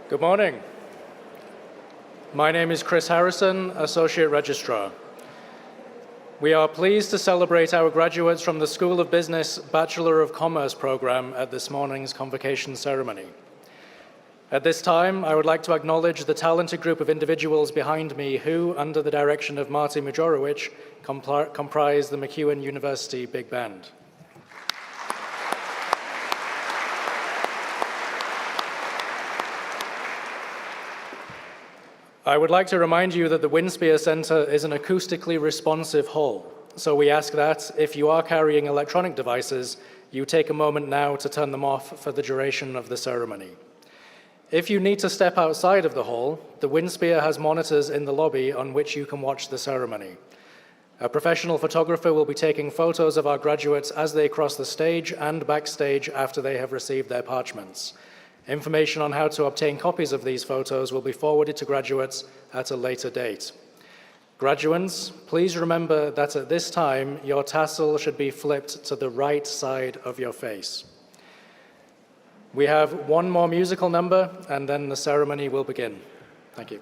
Good morning. My name is Chris Harrison, Associate Registrar. We are pleased to celebrate our graduates from the School of Business Bachelor of Commerce program at this morning's Convocation ceremony. At this time, I would like to acknowledge the talented group of individuals behind me who, under the direction of Marty Majorowicz, comprise the MacEwan University Big Band. I would like to remind you that the Winspear Center is an acoustically responsive hall, so we ask that, if you are carrying electronic devices, you take a moment now to turn them off for the duration of the ceremony. If you need to step outside of the hall, the Winspear has monitors in the lobby on which you can watch the ceremony. A professional photographer will be taking photos of our graduates as they cross the stage and backstage after they have received their parchments. Information on how to obtain copies of these photos will be forwarded to graduates at a later date. Graduands, please remember that at this time, your tassel should be flipped to the right side of your face. We have one more musical number, and then the ceremony will begin. Thank you.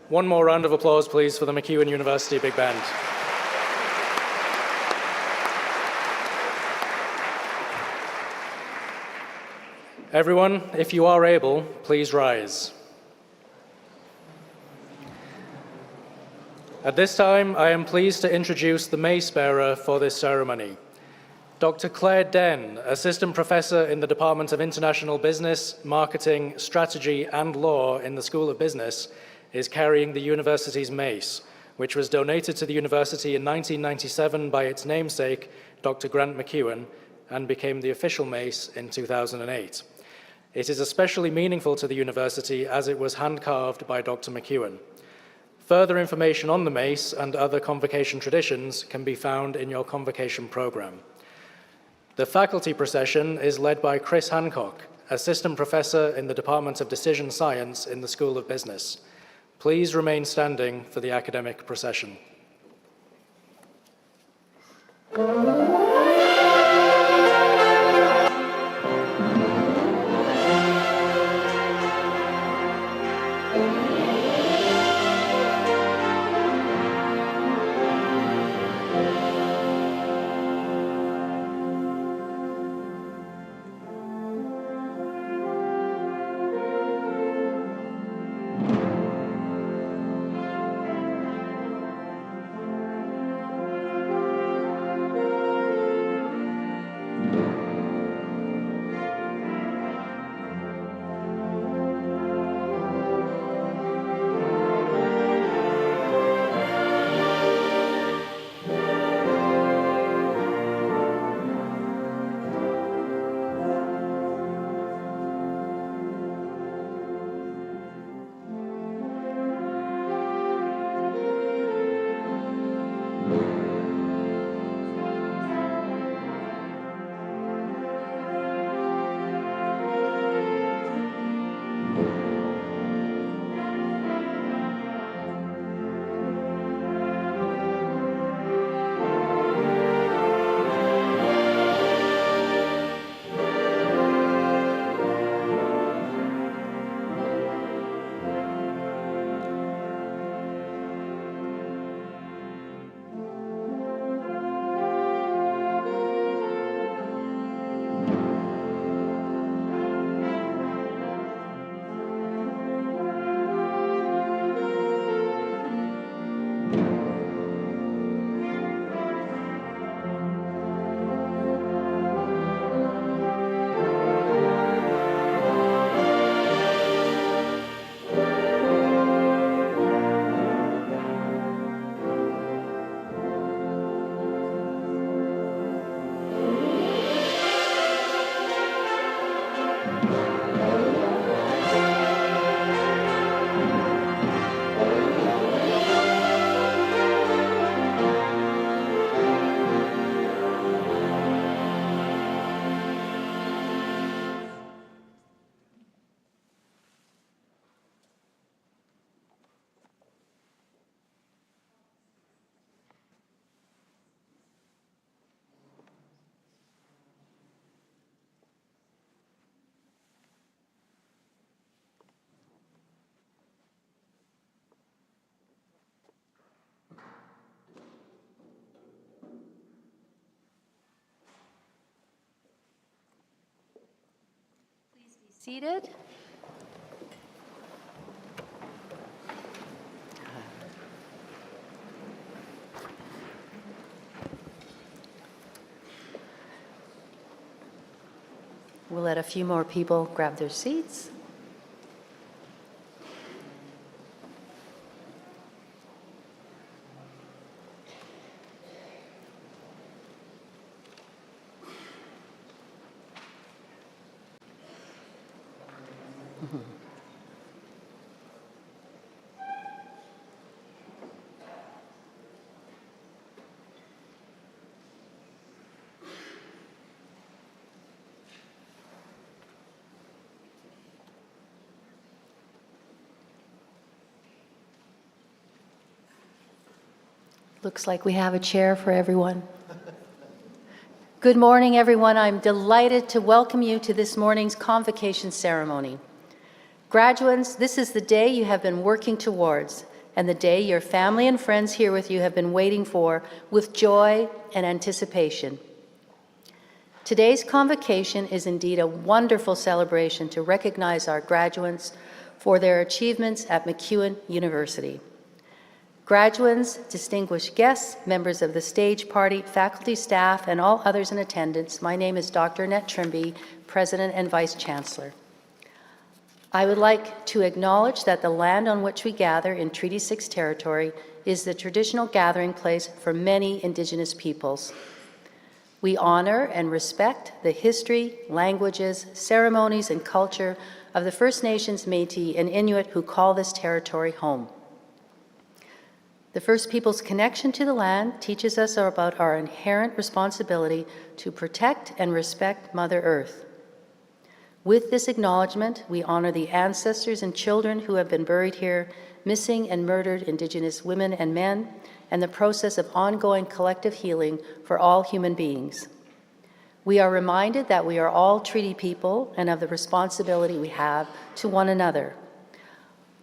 One more round of applause, please, for the MacEwan University Big Band. Everyone, if you are able, please rise. At this time, I am pleased to introduce the mace bearer for this ceremony. Dr. Claire Den, Assistant Professor in the Department of International Business, Marketing, Strategy, and Law in the School of Business, is carrying the university's mace, which was donated to the university in 1997 by its namesake, Dr. Grant MacEwan, and became the official mace in 2008. It is especially meaningful to the university as it was hand-carved by Dr. MacEwan. Further information on the mace and other convocation traditions can be found in your convocation program. The faculty procession is led by Chris Hancock, Assistant Professor in the Department of Decision Science in the School of Business. Please remain standing for the academic procession. Seated. We'll let a few more people grab their seats. Looks like we have a chair for everyone. Good morning, everyone. I'm delighted to welcome you to this morning's convocation ceremony. Graduates, this is the day you have been working towards, and the day your family and friends here with you have been waiting for with joy and anticipation. Today's convocation is indeed a wonderful celebration to recognize our graduates for their achievements at MacEwan University. Graduates, distinguished guests, members of the stage party, faculty, staff, and all others in attendance, my name is Dr. Annette Trimby, President and Vice Chancellor. I would like to acknowledge that the land on which we gather in Treaty 6 territory is the traditional gathering place for many Indigenous peoples. We honor and respect the history, languages, ceremonies, and culture of the First Nations, Métis, and Inuit who call this territory home. The First Peoples' connection to the land teaches us about our inherent responsibility to protect and respect Mother Earth. With this acknowledgement, we honor the ancestors and children who have been buried here, missing and murdered Indigenous women and men, and the process of ongoing collective healing for all human beings. We are reminded that we are all treaty people and of the responsibility we have to one another.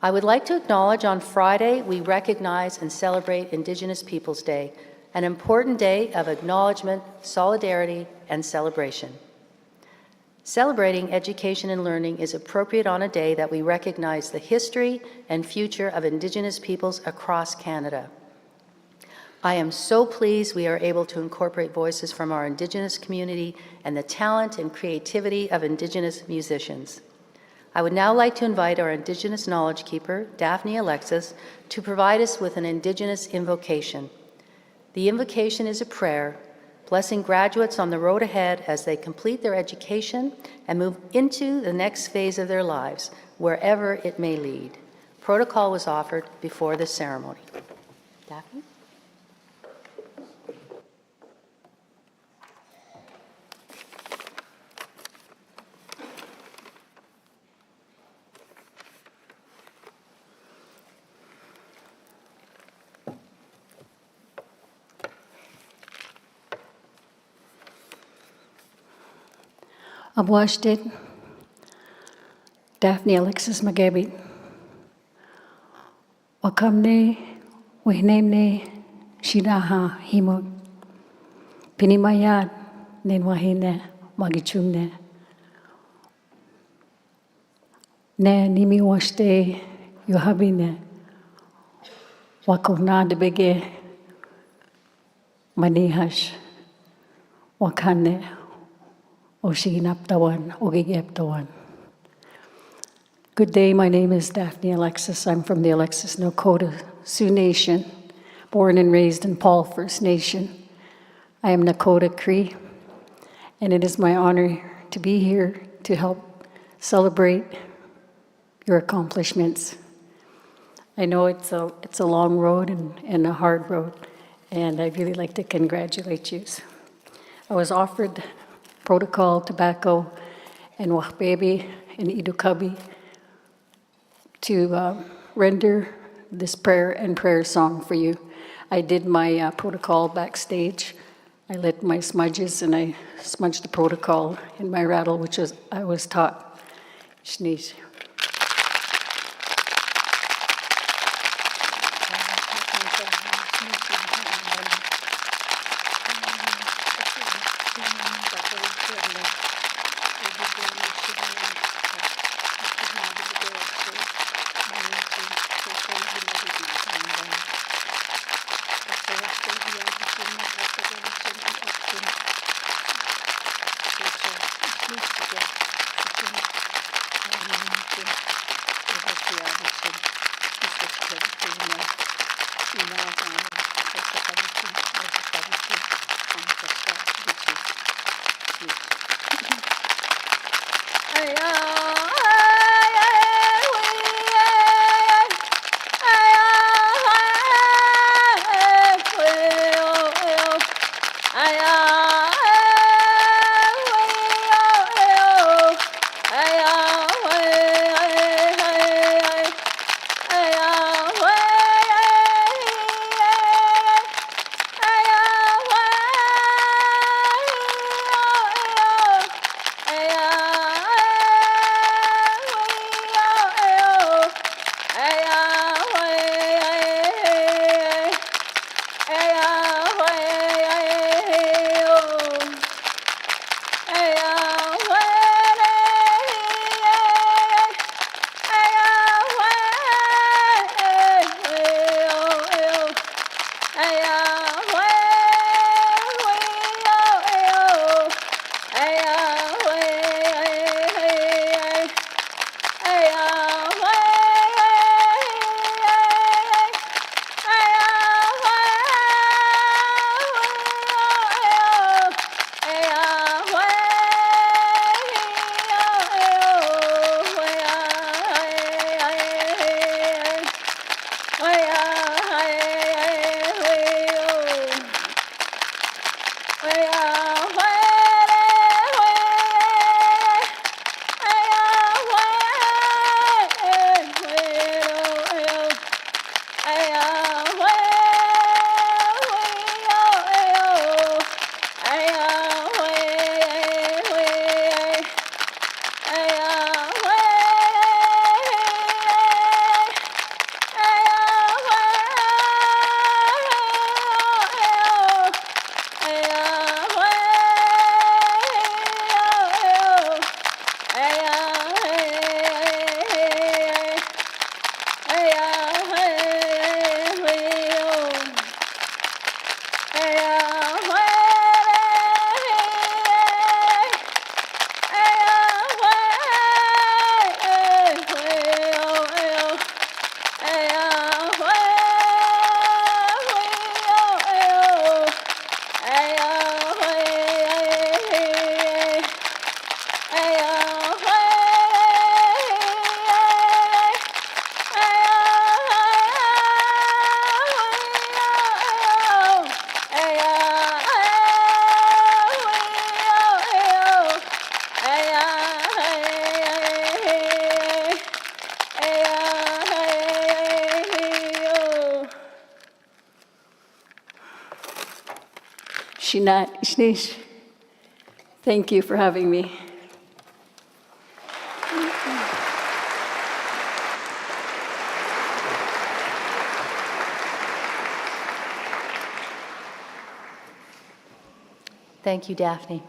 I would like to acknowledge on Friday we recognize and celebrate Indigenous Peoples Day, an important day of acknowledgement, solidarity, and celebration. Celebrating education and learning is appropriate on a day that we recognize the history and future of Indigenous peoples across Canada. I am so pleased we are able to incorporate voices from our Indigenous community and the talent and creativity of Indigenous musicians. I would now like to invite our Indigenous Knowledge Keeper, Daphne Alexis, to provide us with an Indigenous invocation. The invocation is a prayer, blessing graduates on the road ahead as they complete their education and move into the next phase of their lives, wherever it may lead. Protocol was offered before the ceremony. Daphne? Abwashted, Daphne Alexis Magabit. Wakamne, Wihnemne, Shidaha, Himut. Pinimayat, Nenwahine, Magichumne. Ne Nimi Washte, Yohabine. Wakona de Bege, Manihash, Wakane. Good day, my name is Daphne Alexis. I'm from the Alexis Nakota Sioux Nation, born and raised in Paul First Nation. I am Nakota Cree, and it is my honor to be here to help celebrate your accomplishments. I know it's a long road and a hard road, and I'd really like to congratulate you. I was offered protocol, tobacco, and wahbebi and idukabi to render this prayer and prayer song for you. I did my protocol backstage. I lit my smudges and I smudged the protocol in my rattle, which I was taught. Shneesh. Shinish. Thank you for having me. Thank you, Daphne.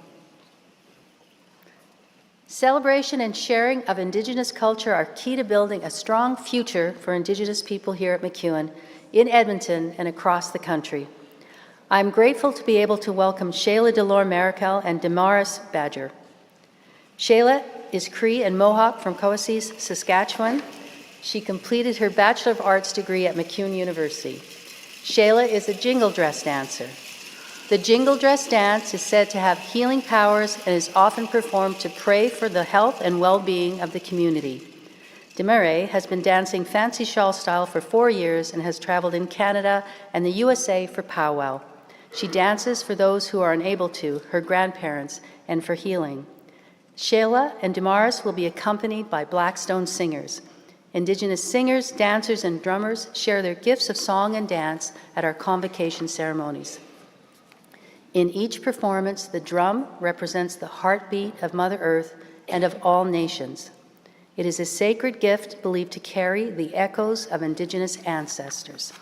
Celebration and sharing of Indigenous culture are key to building a strong future for Indigenous people here at MacEwan, in Edmonton, and across the country. I'm grateful to be able to welcome Shayla Delore-Marical and Damaris Badger. Shayla is Cree and Mohawk from Coasese, Saskatchewan. She completed her Bachelor of Arts degree at MacEwan University. Shayla is a jingle dress dancer. The jingle dress dance is said to have healing powers and is often performed to pray for the health and well-being of the community. Demarais has been dancing fancy shawl style for 4 years and has traveled in Canada and the USA for powwow. She dances for those who are unable to, her grandparents, and for healing. Shayla and Damaris will be accompanied by Blackstone singers. Indigenous singers, dancers, and drummers share their gifts of song and dance at our convocation ceremonies. In each performance, the drum represents the heartbeat of Mother Earth and of all nations. It is a sacred gift believed to carry the echoes of Indigenous ancestors.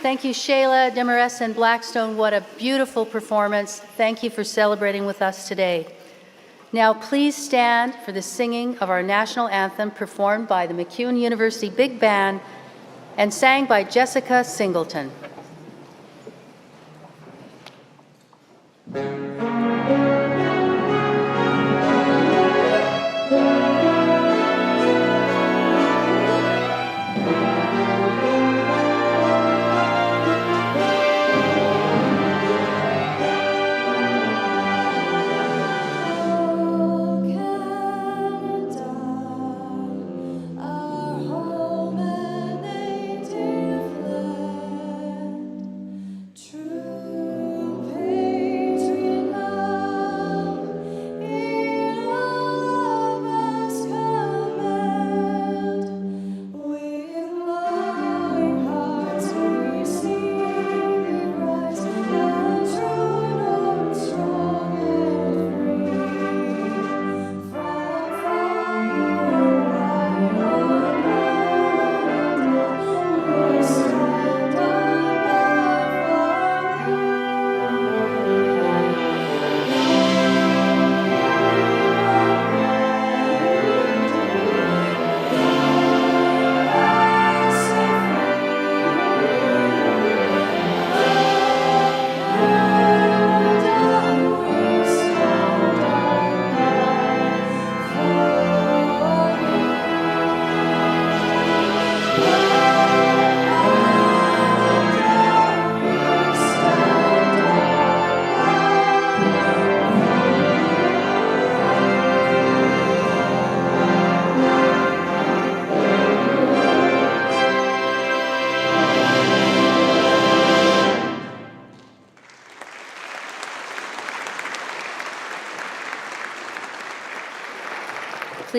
Thank you, Shayla, Demarais, and Blackstone. What a beautiful performance. Thank you for celebrating with us today. Now, please stand for the singing of our national anthem performed by the MacEwan University Big Band and sang by Jessica Singleton.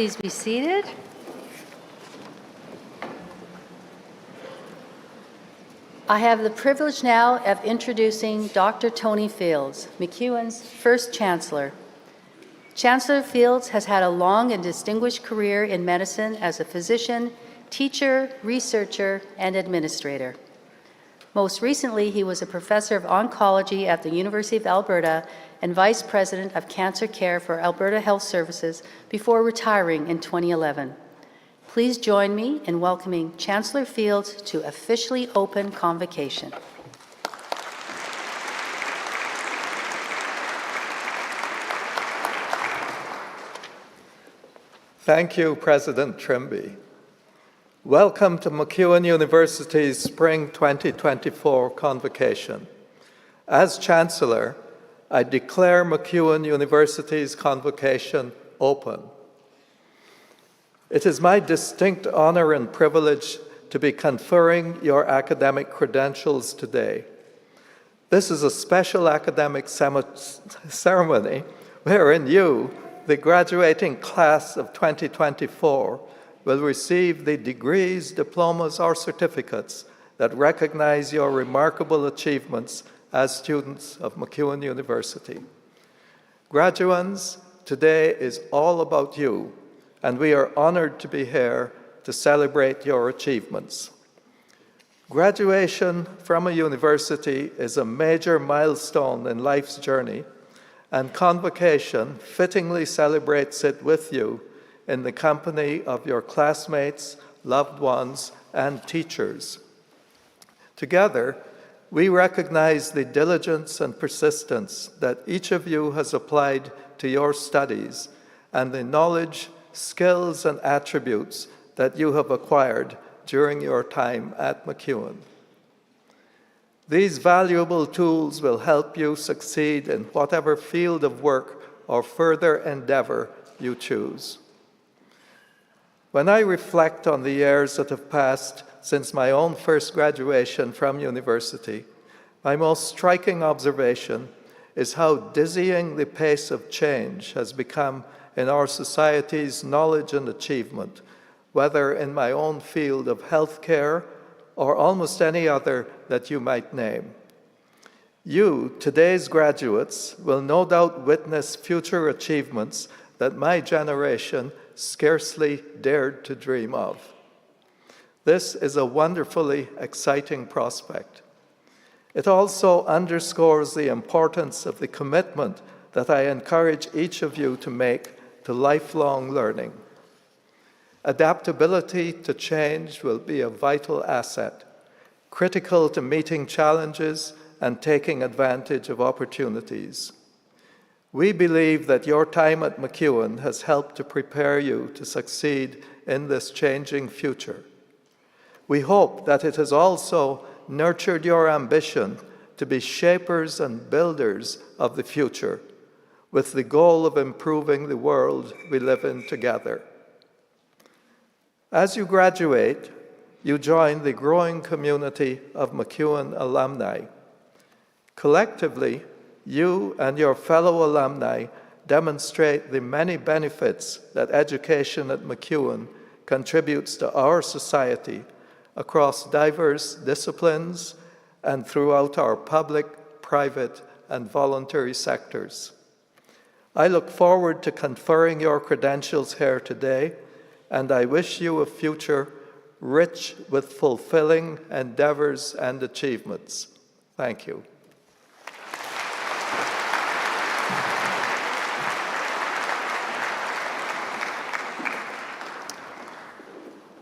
Please be seated. I have the privilege now of introducing Dr. Tony Fields, MacEwan's first Chancellor. Chancellor Fields has had a long and distinguished career in medicine as a physician, teacher, researcher, and administrator. Most recently, he was a professor of oncology at the University of Alberta and vice president of cancer care for Alberta Health Services before retiring in 2011. Please join me in welcoming Chancellor Fields to officially open Convocation. Thank you, President Trimby. Welcome to MacEwan University's Spring 2024 Convocation. As Chancellor, I declare MacEwan University's Convocation open. It is my distinct honor and privilege to be conferring your academic credentials today. This is a special academic ceremony wherein you, the graduating class of 2024, will receive the degrees, diplomas, or certificates that recognize your remarkable achievements as students of MacEwan University. Graduands, today is all about you, and we are honored to be here to celebrate your achievements. Graduation from a university is a major milestone in life's journey, and Convocation fittingly celebrates it with you in the company of your classmates, loved ones, and teachers. Together, we recognize the diligence and persistence that each of you has applied to your studies and the knowledge, skills, and attributes that you have acquired during your time at MacEwan. These valuable tools will help you succeed in whatever field of work or further endeavor you choose. When I reflect on the years that have passed since my own first graduation from university, my most striking observation is how dizzying the pace of change has become in our society's knowledge and achievement, whether in my own field of healthcare or almost any other that you might name. You, today's graduates, will no doubt witness future achievements that my generation scarcely dared to dream of. This is a wonderfully exciting prospect. It also underscores the importance of the commitment that I encourage each of you to make to lifelong learning. Adaptability to change will be a vital asset, critical to meeting challenges and taking advantage of opportunities. We believe that your time at MacEwan has helped to prepare you to succeed in this changing future. We hope that it has also nurtured your ambition to be shapers and builders of the future, with the goal of improving the world we live in together. As you graduate, you join the growing community of MacEwan alumni. Collectively, you and your fellow alumni demonstrate the many benefits that education at MacEwan contributes to our society across diverse disciplines and throughout our public, private, and voluntary sectors. I look forward to conferring your credentials here today, and I wish you a future rich with fulfilling endeavors and achievements. Thank you.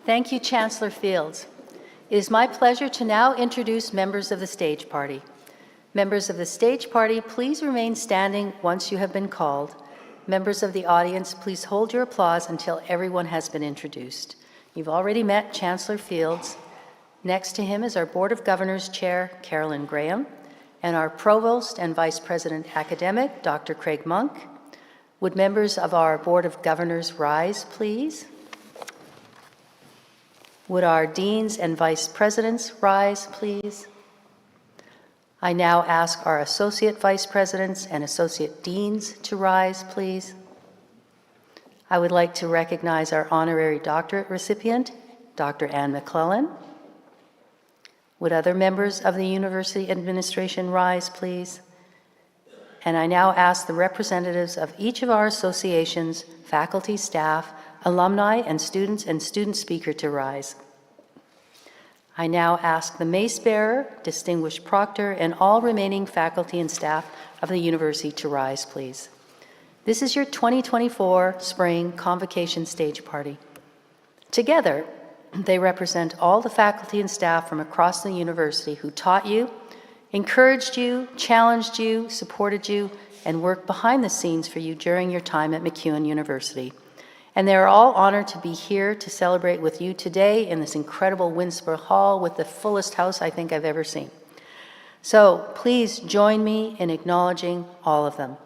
Thank you, Chancellor Fields. It is my pleasure to now introduce members of the stage party. Members of the stage party, please remain standing once you have been called. Members of the audience, please hold your applause until everyone has been introduced. You've already met Chancellor Fields. Next to him is our Board of Governors Chair, Carolyn Graham, and our Provost and Vice President Academic, Dr. Craig Monk. Would members of our Board of Governors rise, please? Would our Deans and Vice Presidents rise, please? I now ask our Associate Vice Presidents and Associate Deans to rise, please. I would like to recognize our honorary doctorate recipient, Dr. Anne McClellan. Would other members of the university administration rise, please? And I now ask the representatives of each of our associations, faculty, staff, alumni, and student speaker to rise. I now ask the mace bearer, distinguished proctor, and all remaining faculty and staff of the university to rise, please. This is your 2024 Spring Convocation Stage Party. Together, they represent all the faculty and staff from across the university who taught you, encouraged you, challenged you, supported you, and worked behind the scenes for you during your time at MacEwan University. And they are all honored to be here to celebrate with you today in this incredible Winsper Hall with the fullest house I think I've ever seen. So please join me in acknowledging all of them.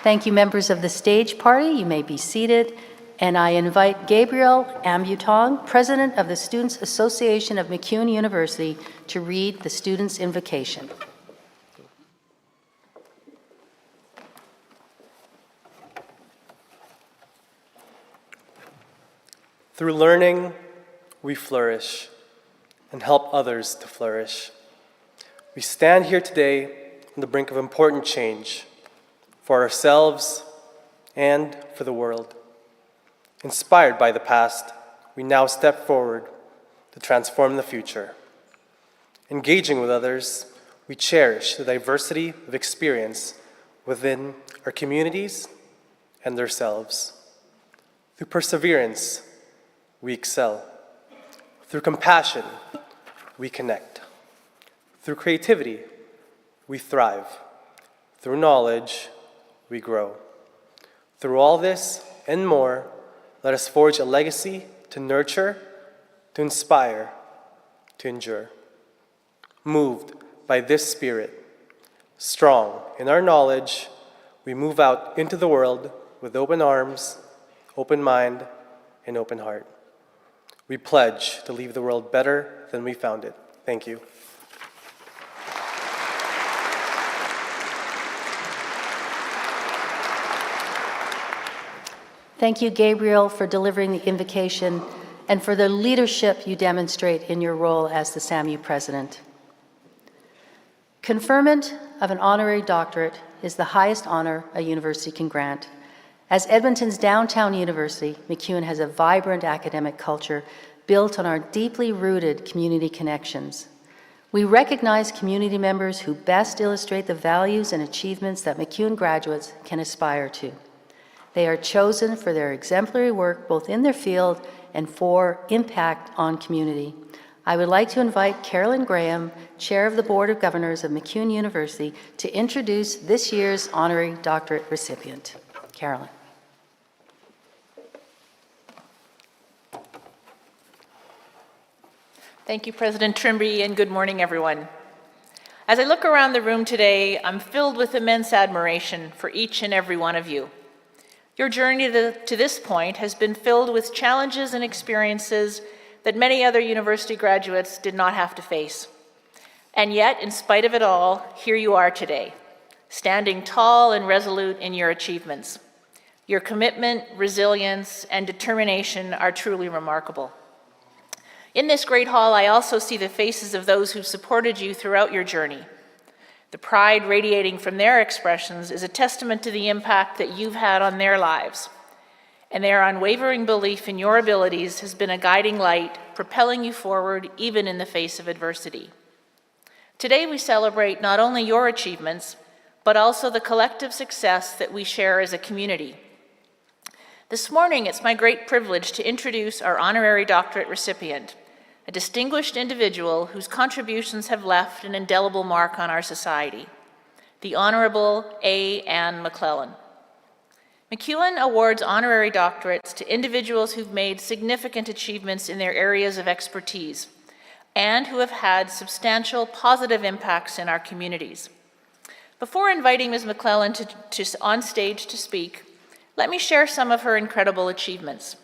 Thank you, members of the stage party. You may be seated. And I invite Gabriel Ambutong, President of the Students Association of MacEwan University, to read the students' invocation. Through learning, we flourish and help others to flourish. We stand here today on the brink of important change for ourselves and for the world. Inspired by the past, we now step forward to transform the future. Engaging with others, we cherish the diversity of experience within our communities and ourselves. Through perseverance, we excel. Through compassion, we connect. Through creativity, we thrive. Through knowledge, we grow. Through all this and more, let us forge a legacy to nurture, to inspire, to endure. Moved by this spirit, strong in our knowledge, we move out into the world with open arms, open mind, and open heart. We pledge to leave the world better than we found it. Thank you. Thank you, Gabriel, for delivering the invocation and for the leadership you demonstrate in your role as the SAMU president. Conferment of an honorary doctorate is the highest honor a university can grant. As Edmonton's downtown university, MacEwan has a vibrant academic culture built on our deeply rooted community connections. We recognize community members who best illustrate the values and achievements that MacEwan graduates can aspire to. They are chosen for their exemplary work both in their field and for impact on community. I would like to invite Carolyn Graham, Chair of the Board of Governors of MacEwan University, to introduce this year's honorary doctorate recipient. Carolyn. Thank you, President Trimby, and good morning, everyone. As I look around the room today, I'm filled with immense admiration for each and every one of you. Your journey to this point has been filled with challenges and experiences that many other university graduates did not have to face. And yet, in spite of it all, here you are today, standing tall and resolute in your achievements. Your commitment, resilience, and determination are truly remarkable. In this great hall, I also see the faces of those who supported you throughout your journey. The pride radiating from their expressions is a testament to the impact that you've had on their lives. And their unwavering belief in your abilities has been a guiding light, propelling you forward even in the face of adversity. Today we celebrate not only your achievements, but also the collective success that we share as a community. This morning, it's my great privilege to introduce our honorary doctorate recipient, a distinguished individual whose contributions have left an indelible mark on our society, the Honorable A. Anne McClellan. MacEwan awards honorary doctorates to individuals who've made significant achievements in their areas of expertise and who have had substantial positive impacts in our communities. Before inviting Ms. McClellan on stage to speak, let me share some of her incredible achievements.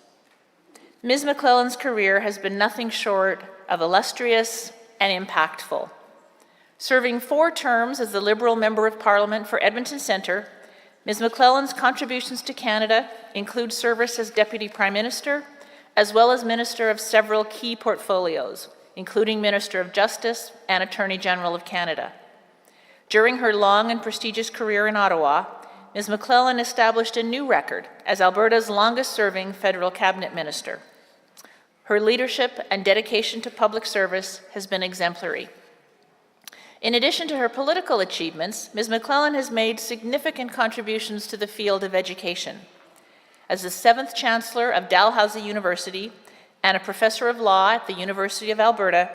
Ms. McClellan's career has been nothing short of illustrious and impactful. Serving 4 terms as the Liberal Member of Parliament for Edmonton Centre, Ms. McClellan's contributions to Canada include service as Deputy Prime Minister, as well as Minister of several key portfolios, including Minister of Justice and Attorney General of Canada. During her long and prestigious career in Ottawa, Ms. McClellan established a new record as Alberta's longest-serving federal cabinet minister. Her leadership and dedication to public service has been exemplary. In addition to her political achievements, Ms. McClellan has made significant contributions to the field of education. As the 7th Chancellor of Dalhousie University and a Professor of Law at the University of Alberta,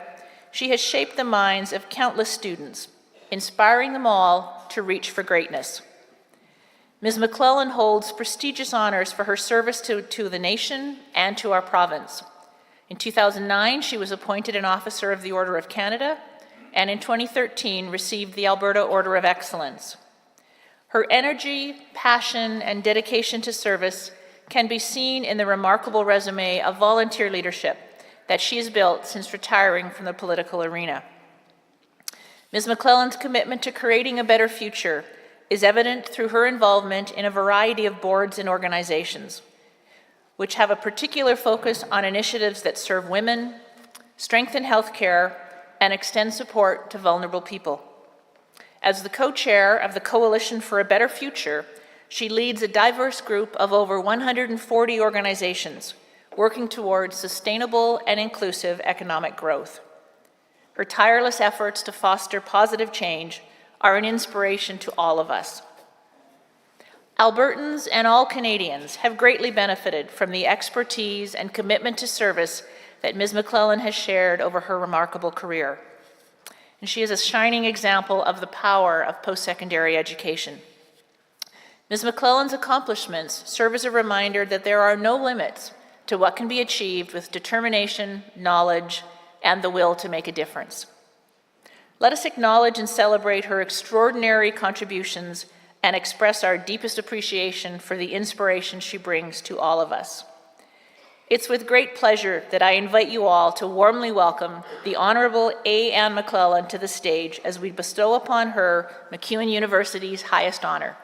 she has shaped the minds of countless students, inspiring them all to reach for greatness. Ms. McClellan holds prestigious honors for her service to the nation and to our province. In 2009, she was appointed an Officer of the Order of Canada, and in 2013 received the Alberta Order of Excellence. Her energy, passion, and dedication to service can be seen in the remarkable resume of volunteer leadership that she has built since retiring from the political arena. Ms. McClellan's commitment to creating a better future is evident through her involvement in a variety of boards and organizations, which have a particular focus on initiatives that serve women, strengthen healthcare, and extend support to vulnerable people. As the co-chair of the Coalition for a Better Future, she leads a diverse group of over 140 organizations working towards sustainable and inclusive economic growth. Her tireless efforts to foster positive change are an inspiration to all of us. Albertans and all Canadians have greatly benefited from the expertise and commitment to service that Ms. McClellan has shared over her remarkable career. And she is a shining example of the power of post-secondary education. Ms. McClellan's accomplishments serve as a reminder that there are no limits to what can be achieved with determination, knowledge, and the will to make a difference. Let us acknowledge and celebrate her extraordinary contributions and express our deepest appreciation for the inspiration she brings to all of us. It's with great pleasure that I invite you all to warmly welcome the Honorable A. Ann McClellan to the stage as we bestow upon her MacEwan University's highest honor.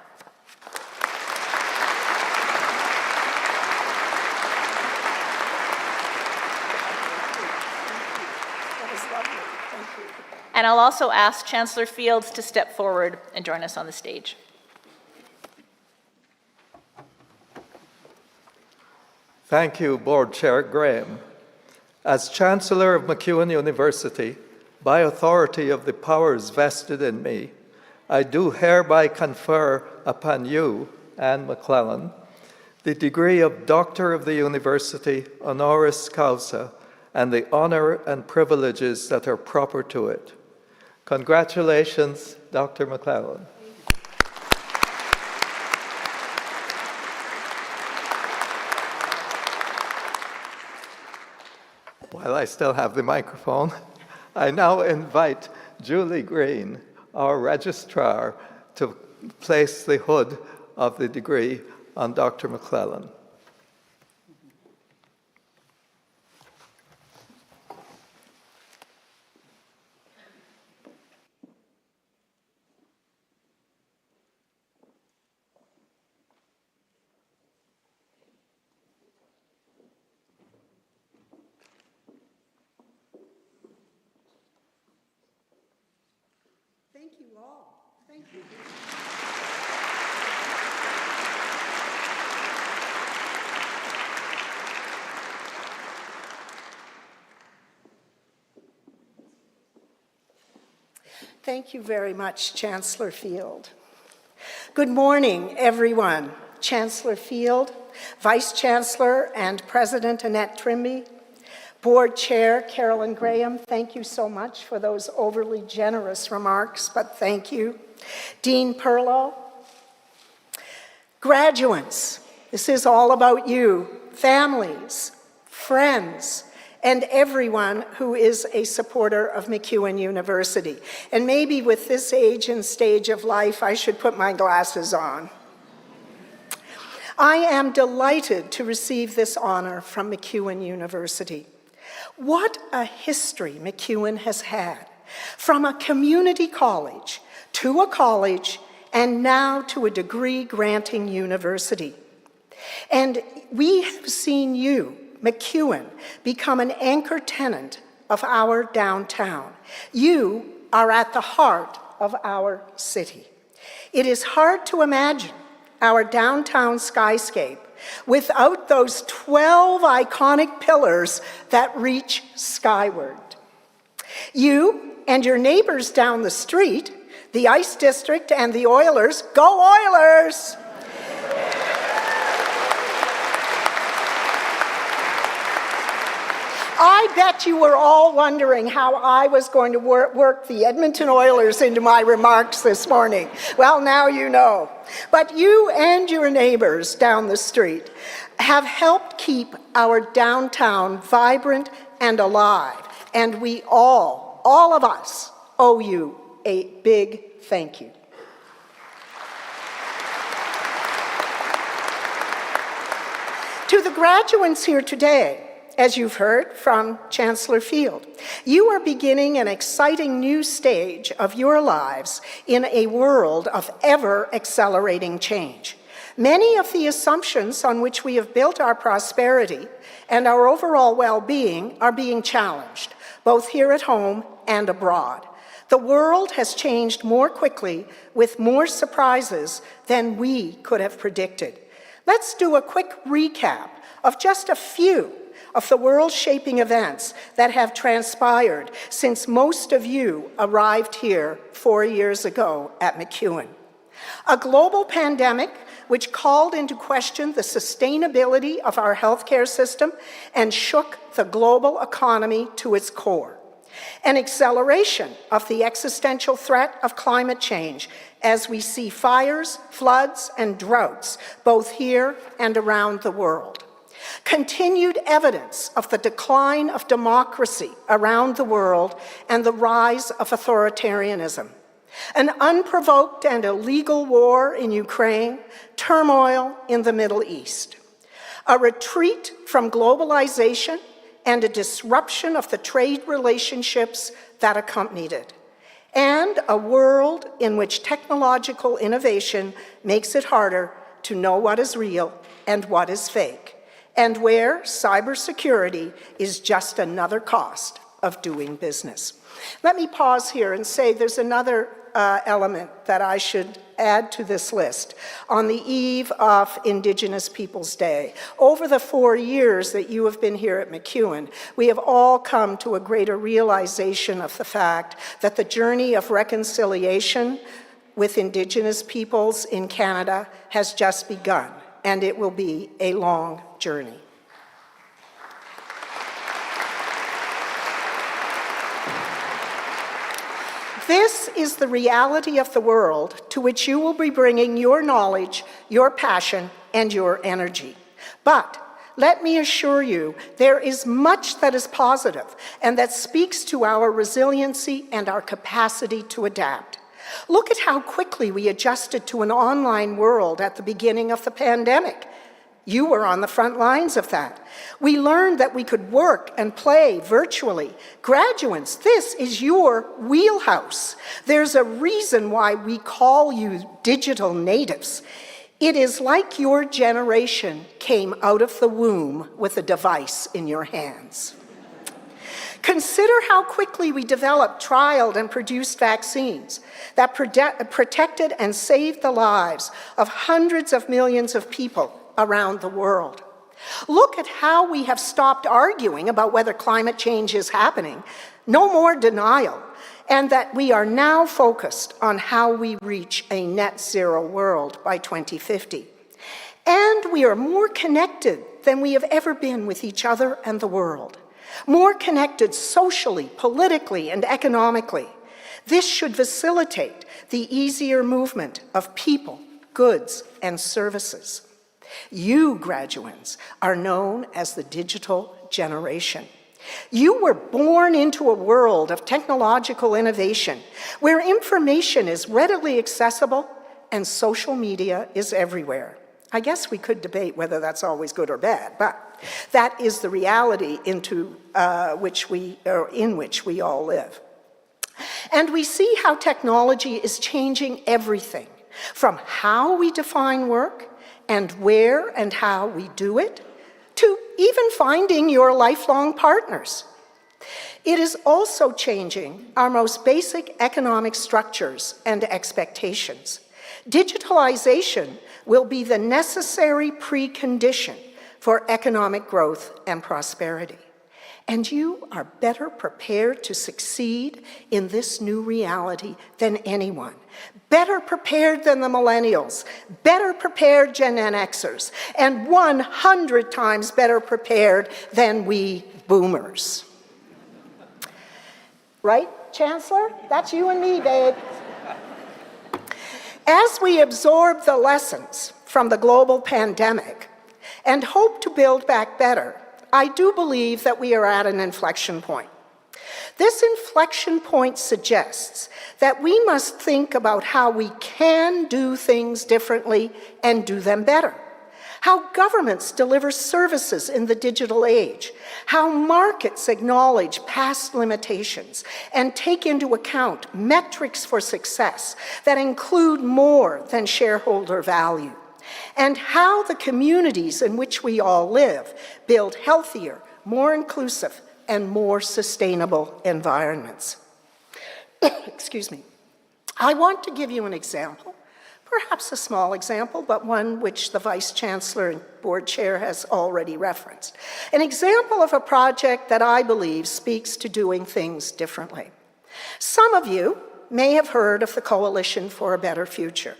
And I'll also ask Chancellor Fields to step forward and join us on the stage. Thank you, Board Chair Graham. As Chancellor of MacEwan University, by authority of the powers vested in me, I do hereby confer upon you, Anne McClellan, the degree of Doctor of the University honoris causa and the honor and privileges that are proper to it. Congratulations, Dr. McClellan. While I still have the microphone, I now invite Julie Green, our registrar, to place the hood of the degree on Dr. McClellan. Thank you all. Thank you. Thank you very much, Chancellor Field. Good morning, everyone. Chancellor Field, Vice Chancellor and President Annette Trimby, Board Chair Carolyn Graham, thank you so much for those overly generous remarks, but thank you. Dean Perlow. Graduates, this is all about you, families, friends, and everyone who is a supporter of MacEwan University. And maybe with this age and stage of life, I should put my glasses on. I am delighted to receive this honor from MacEwan University. What a history MacEwan has had, from a community college to a college and now to a degree-granting university. And we have seen you, MacEwan, become an anchor tenant of our downtown. You are at the heart of our city. It is hard to imagine our downtown skyscape without those 12 iconic pillars that reach skyward. You and your neighbors down the street, the Ice District and the Oilers, go Oilers! I bet you were all wondering how I was going to work the Edmonton Oilers into my remarks this morning. Well, now you know. But you and your neighbors down the street have helped keep our downtown vibrant and alive. And we all of us, owe you a big thank you. To the graduates here today, as you've heard from Chancellor Field, you are beginning an exciting new stage of your lives in a world of ever-accelerating change. Many of the assumptions on which we have built our prosperity and our overall well-being are being challenged, both here at home and abroad. The world has changed more quickly with more surprises than we could have predicted. Let's do a quick recap of just a few of the world-shaping events that have transpired since most of you arrived here 4 years ago at MacEwan. A global pandemic which called into question the sustainability of our healthcare system and shook the global economy to its core. An acceleration of the existential threat of climate change as we see fires, floods, and droughts both here and around the world. Continued evidence of the decline of democracy around the world and the rise of authoritarianism. An unprovoked and illegal war in Ukraine, turmoil in the Middle East. A retreat from globalization and a disruption of the trade relationships that accompanied it. And a world in which technological innovation makes it harder to know what is real and what is fake, and where cybersecurity is just another cost of doing business. Let me pause here and say there's another element that I should add to this list. On the eve of Indigenous Peoples Day, over the 4 years that you have been here at MacEwan, we have all come to a greater realization of the fact that the journey of reconciliation with Indigenous peoples in Canada has just begun, and it will be a long journey. This is the reality of the world to which you will be bringing your knowledge, your passion, and your energy. But let me assure you, there is much that is positive and that speaks to our resiliency and our capacity to adapt. Look at how quickly we adjusted to an online world at the beginning of the pandemic. You were on the front lines of that. We learned that we could work and play virtually. Graduates, this is your wheelhouse. There's a reason why we call you digital natives. It is like your generation came out of the womb with a device in your hands. Consider how quickly we developed, trialed, and produced vaccines that protected and saved the lives of hundreds of millions of people around the world. Look at how we have stopped arguing about whether climate change is happening, no more denial, and that we are now focused on how we reach a net zero world by 2050. And we are more connected than we have ever been with each other and the world. More connected socially, politically, and economically. This should facilitate the easier movement of people, goods, and services. You, graduates, are known as the digital generation. You were born into a world of technological innovation where information is readily accessible and social media is everywhere. I guess we could debate whether that's always good or bad, but that is the reality in which we all live. And we see how technology is changing everything, from how we define work and where and how we do it, to even finding your lifelong partners. It is also changing our most basic economic structures and expectations. Digitalization will be the necessary precondition for economic growth and prosperity. And you are better prepared to succeed in this new reality than anyone. Better prepared than the millennials, better prepared Gen Xers, and 100 times better prepared than we boomers. Right, Chancellor? That's you and me, babe. As we absorb the lessons from the global pandemic and hope to build back better, I do believe that we are at an inflection point. This inflection point suggests that we must think about how we can do things differently and do them better. How governments deliver services in the digital age, how markets acknowledge past limitations and take into account metrics for success that include more than shareholder value, and how the communities in which we all live build healthier, more inclusive, and more sustainable environments. Excuse me. I want to give you an example. Perhaps a small example, but one which the Vice Chancellor and Board Chair has already referenced. An example of a project that I believe speaks to doing things differently. Some of you may have heard of the Coalition for a Better Future.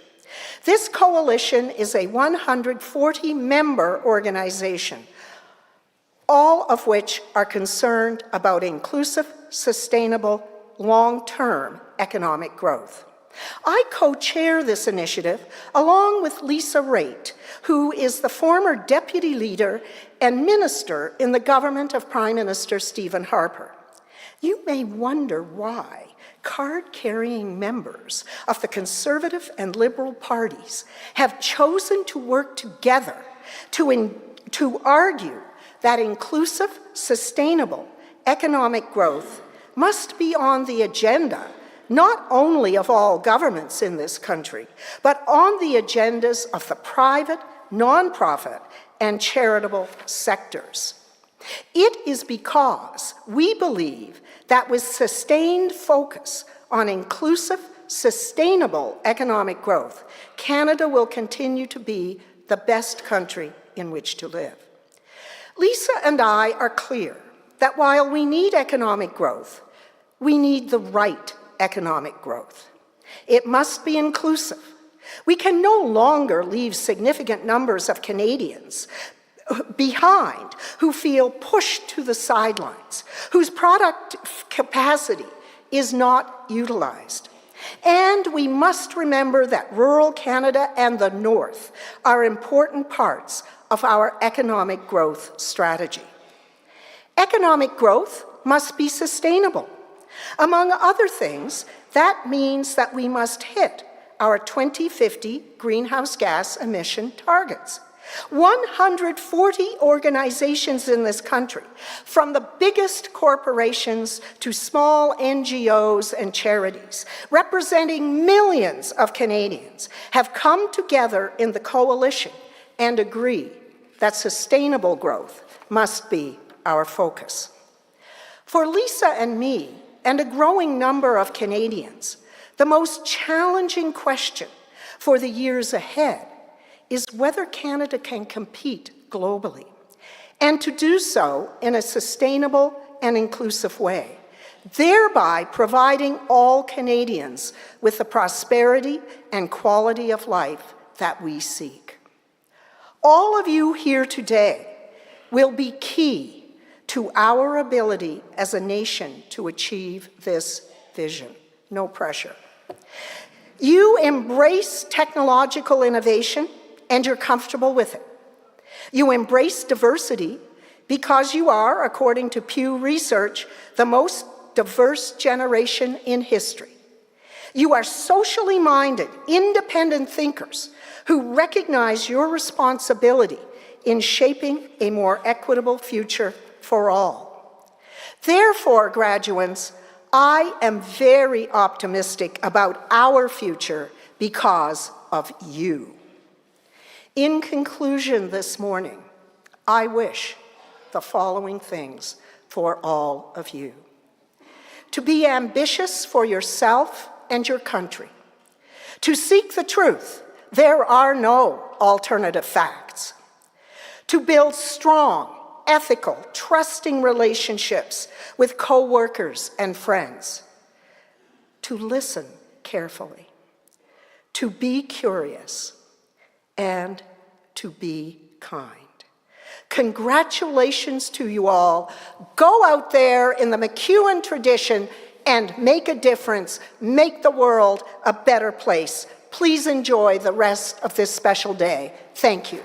This coalition is a 140-member organization, all of which are concerned about inclusive, sustainable, long-term economic growth. I co-chair this initiative along with Lisa Raitt, who is the former deputy leader and minister in the government of Prime Minister Stephen Harper. You may wonder why card-carrying members of the Conservative and Liberal parties have chosen to work together to argue that inclusive, sustainable economic growth must be on the agenda not only of all governments in this country, but on the agendas of the private, nonprofit, and charitable sectors. It is because we believe that with sustained focus on inclusive, sustainable economic growth, Canada will continue to be the best country in which to live. Lisa and I are clear that while we need economic growth, we need the right economic growth. It must be inclusive. We can no longer leave significant numbers of Canadians behind who feel pushed to the sidelines, whose product capacity is not utilized. And we must remember that rural Canada and the North are important parts of our economic growth strategy. Economic growth must be sustainable. Among other things, that means that we must hit our 2050 greenhouse gas emission targets. 140 organizations in this country, from the biggest corporations to small NGOs and charities, representing millions of Canadians, have come together in the coalition and agree that sustainable growth must be our focus. For Lisa and me, and a growing number of Canadians, the most challenging question for the years ahead is whether Canada can compete globally, and to do so in a sustainable and inclusive way, thereby providing all Canadians with the prosperity and quality of life that we seek. All of you here today will be key to our ability as a nation to achieve this vision. No pressure. You embrace technological innovation and you're comfortable with it. You embrace diversity because you are, according to Pew Research, the most diverse generation in history. You are socially minded, independent thinkers who recognize your responsibility in shaping a more equitable future for all. Therefore, graduates, I am very optimistic about our future because of you. In conclusion this morning, I wish the following things for all of you. To be ambitious for yourself and your country. To seek the truth. There are no alternative facts. To build strong, ethical, trusting relationships with co-workers and friends. To listen carefully. To be curious. And to be kind. Congratulations to you all. Go out there in the MacEwan tradition and make a difference, make the world a better place. Please enjoy the rest of this special day. Thank you.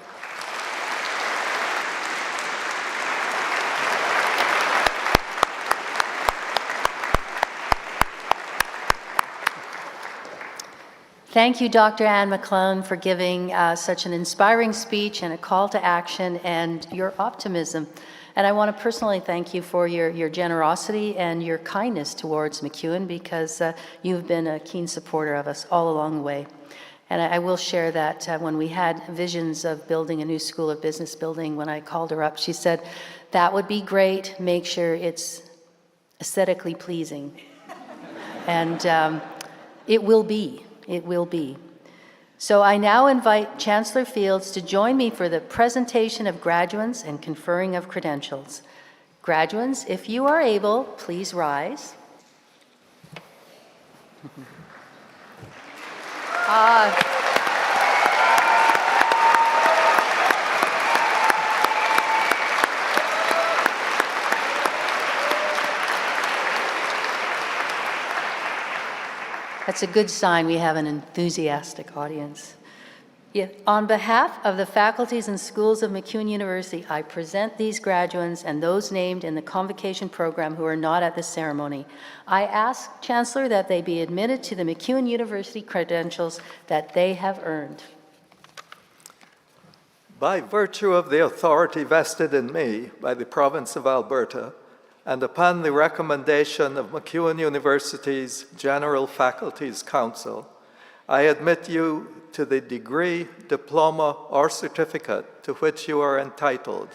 Thank you, Dr. Anne McClellan, for giving such an inspiring speech and a call to action and your optimism. And I want to personally thank you for your generosity and your kindness towards MacEwan, because you've been a keen supporter of us all along the way. And I will share that when we had visions of building a new School of Business building, when I called her up, she said, that would be great, make sure it's aesthetically pleasing. And it will be. It will be. So I now invite Chancellor Fields to join me for the presentation of graduates and conferring of credentials. Graduates, if you are able, please rise. That's a good sign we have an enthusiastic audience. Yeah. On behalf of the faculties and schools of MacEwan University, I present these graduates and those named in the Convocation program who are not at this ceremony. I ask, Chancellor, that they be admitted to the MacEwan University credentials that they have earned. By virtue of the authority vested in me by the Province of Alberta, and upon the recommendation of MacEwan University's General Faculties Council, I admit you to the degree, diploma, or certificate to which you are entitled,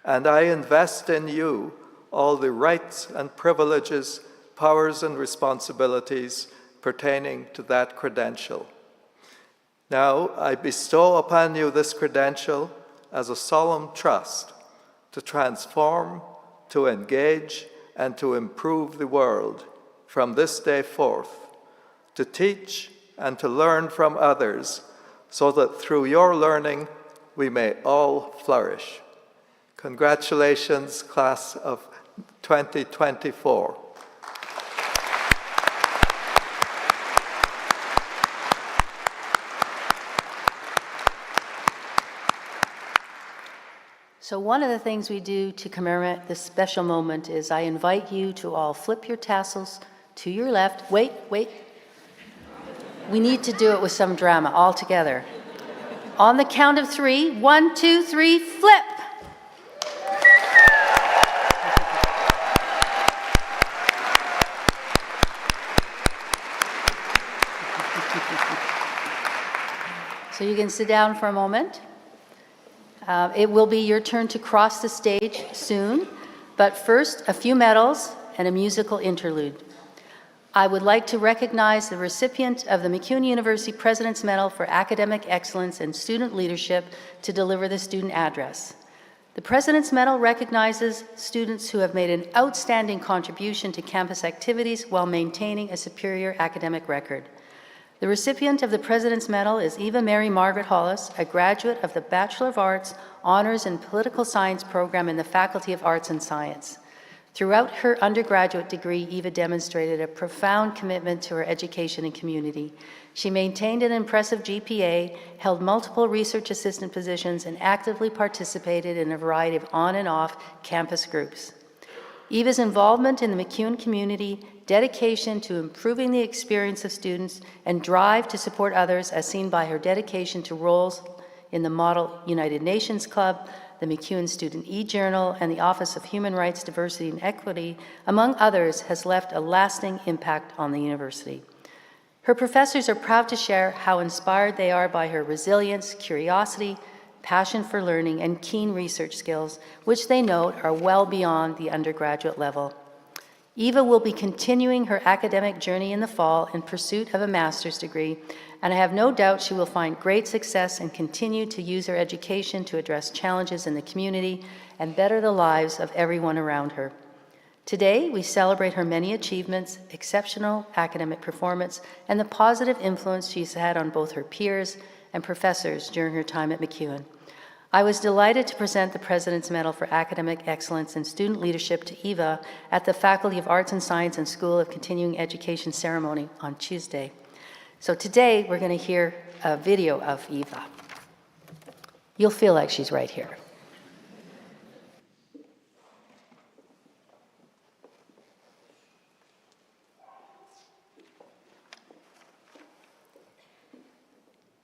and I invest in you all the rights and privileges, powers and responsibilities pertaining to that credential. Now, I bestow upon you this credential as a solemn trust to transform, to engage, and to improve the world from this day forth, to teach and to learn from others, so that through your learning we may all flourish. Congratulations, class of 2024. So one of the things we do to commemorate this special moment is I invite you to all flip your tassels to your left. Wait. We need to do it with some drama all together. On the count of 3, 1, 2, 3, flip. So you can sit down for a moment. It will be your turn to cross the stage soon, but first, a few medals and a musical interlude. I would like to recognize the recipient of the MacEwan University President's Medal for Academic Excellence and Student Leadership to deliver the student address. The President's Medal recognizes students who have made an outstanding contribution to campus activities while maintaining a superior academic record. The recipient of the President's Medal is Eva Mary Margaret Hollis, a graduate of the Bachelor of Arts, Honors in Political Science program in the Faculty of Arts and Science. Throughout her undergraduate degree, Eva demonstrated a profound commitment to her education and community. She maintained an impressive GPA, held multiple research assistant positions, and actively participated in a variety of on and off campus groups. Eva's involvement in the MacEwan community dedication to improving the experience of students, and drive to support others as seen by her dedication to roles in the Model United Nations Club, the MacEwan Student e-Journal, and the Office of Human Rights, Diversity, and Equity, among others, has left a lasting impact on the university. Her professors are proud to share how inspired they are by her resilience, curiosity, passion for learning, and keen research skills, which they note are well beyond the undergraduate level. Eva will be continuing her academic journey in the fall in pursuit of a master's degree, and I have no doubt she will find great success and continue to use her education to address challenges in the community and better the lives of everyone around her. Today, we celebrate her many achievements, exceptional academic performance, and the positive influence she's had on both her peers and professors during her time at MacEwan. I was delighted to present the President's Medal for Academic Excellence and Student Leadership to Eva at the Faculty of Arts and Science and School of Continuing Education ceremony on Tuesday. So today, we're going to hear a video of Eva. You'll feel like she's right here.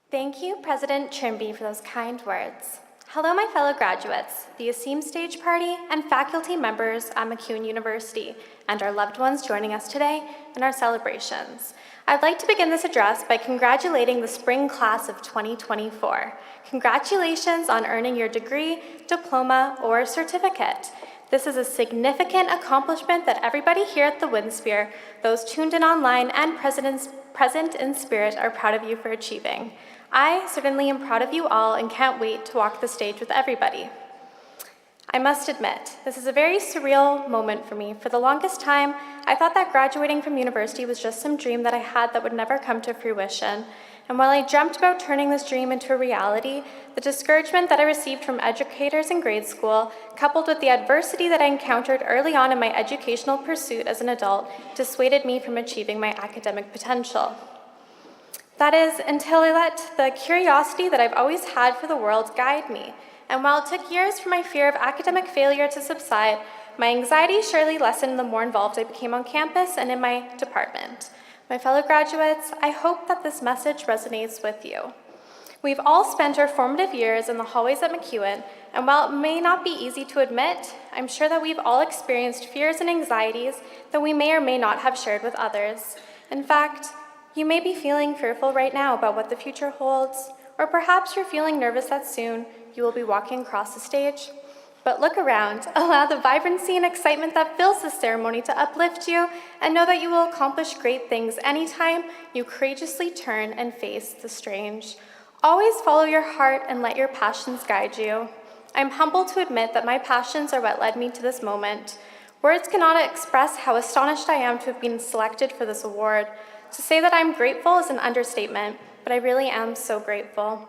Thank you, President Trimby, for those kind words. Hello, my fellow graduates, the esteemed stage party, and faculty members at MacEwan University, and our loved ones joining us today in our celebrations. I'd like to begin this address by congratulating the spring class of 2024. Congratulations on earning your degree, diploma, or certificate. This is a significant accomplishment that everybody here at the WinSpear, those tuned in online and present in spirit, are proud of you for achieving. I certainly am proud of you all and can't wait to walk the stage with everybody. I must admit, this is a very surreal moment for me. For the longest time, I thought that graduating from university was just some dream that I had that would never come to fruition. And while I dreamt about turning this dream into a reality, the discouragement that I received from educators in grade school, coupled with the adversity that I encountered early on in my educational pursuit as an adult, dissuaded me from achieving my academic potential. That is, until I let the curiosity that I've always had for the world guide me. And while it took years for my fear of academic failure to subside, my anxiety surely lessened the more involved I became on campus and in my department. My fellow graduates, I hope that this message resonates with you. We've all spent our formative years in the hallways at MacEwan, and while it may not be easy to admit, I'm sure that we've all experienced fears and anxieties that we may or may not have shared with others. In fact, you may be feeling fearful right now about what the future holds, or perhaps you're feeling nervous that soon you will be walking across the stage. But look around, allow the vibrancy and excitement that fills this ceremony to uplift you, and know that you will accomplish great things anytime you courageously turn and face the strange. Always follow your heart and let your passions guide you. I'm humbled to admit that my passions are what led me to this moment. Words cannot express how astonished I am to have been selected for this award. To say that I'm grateful is an understatement, but I really am so grateful.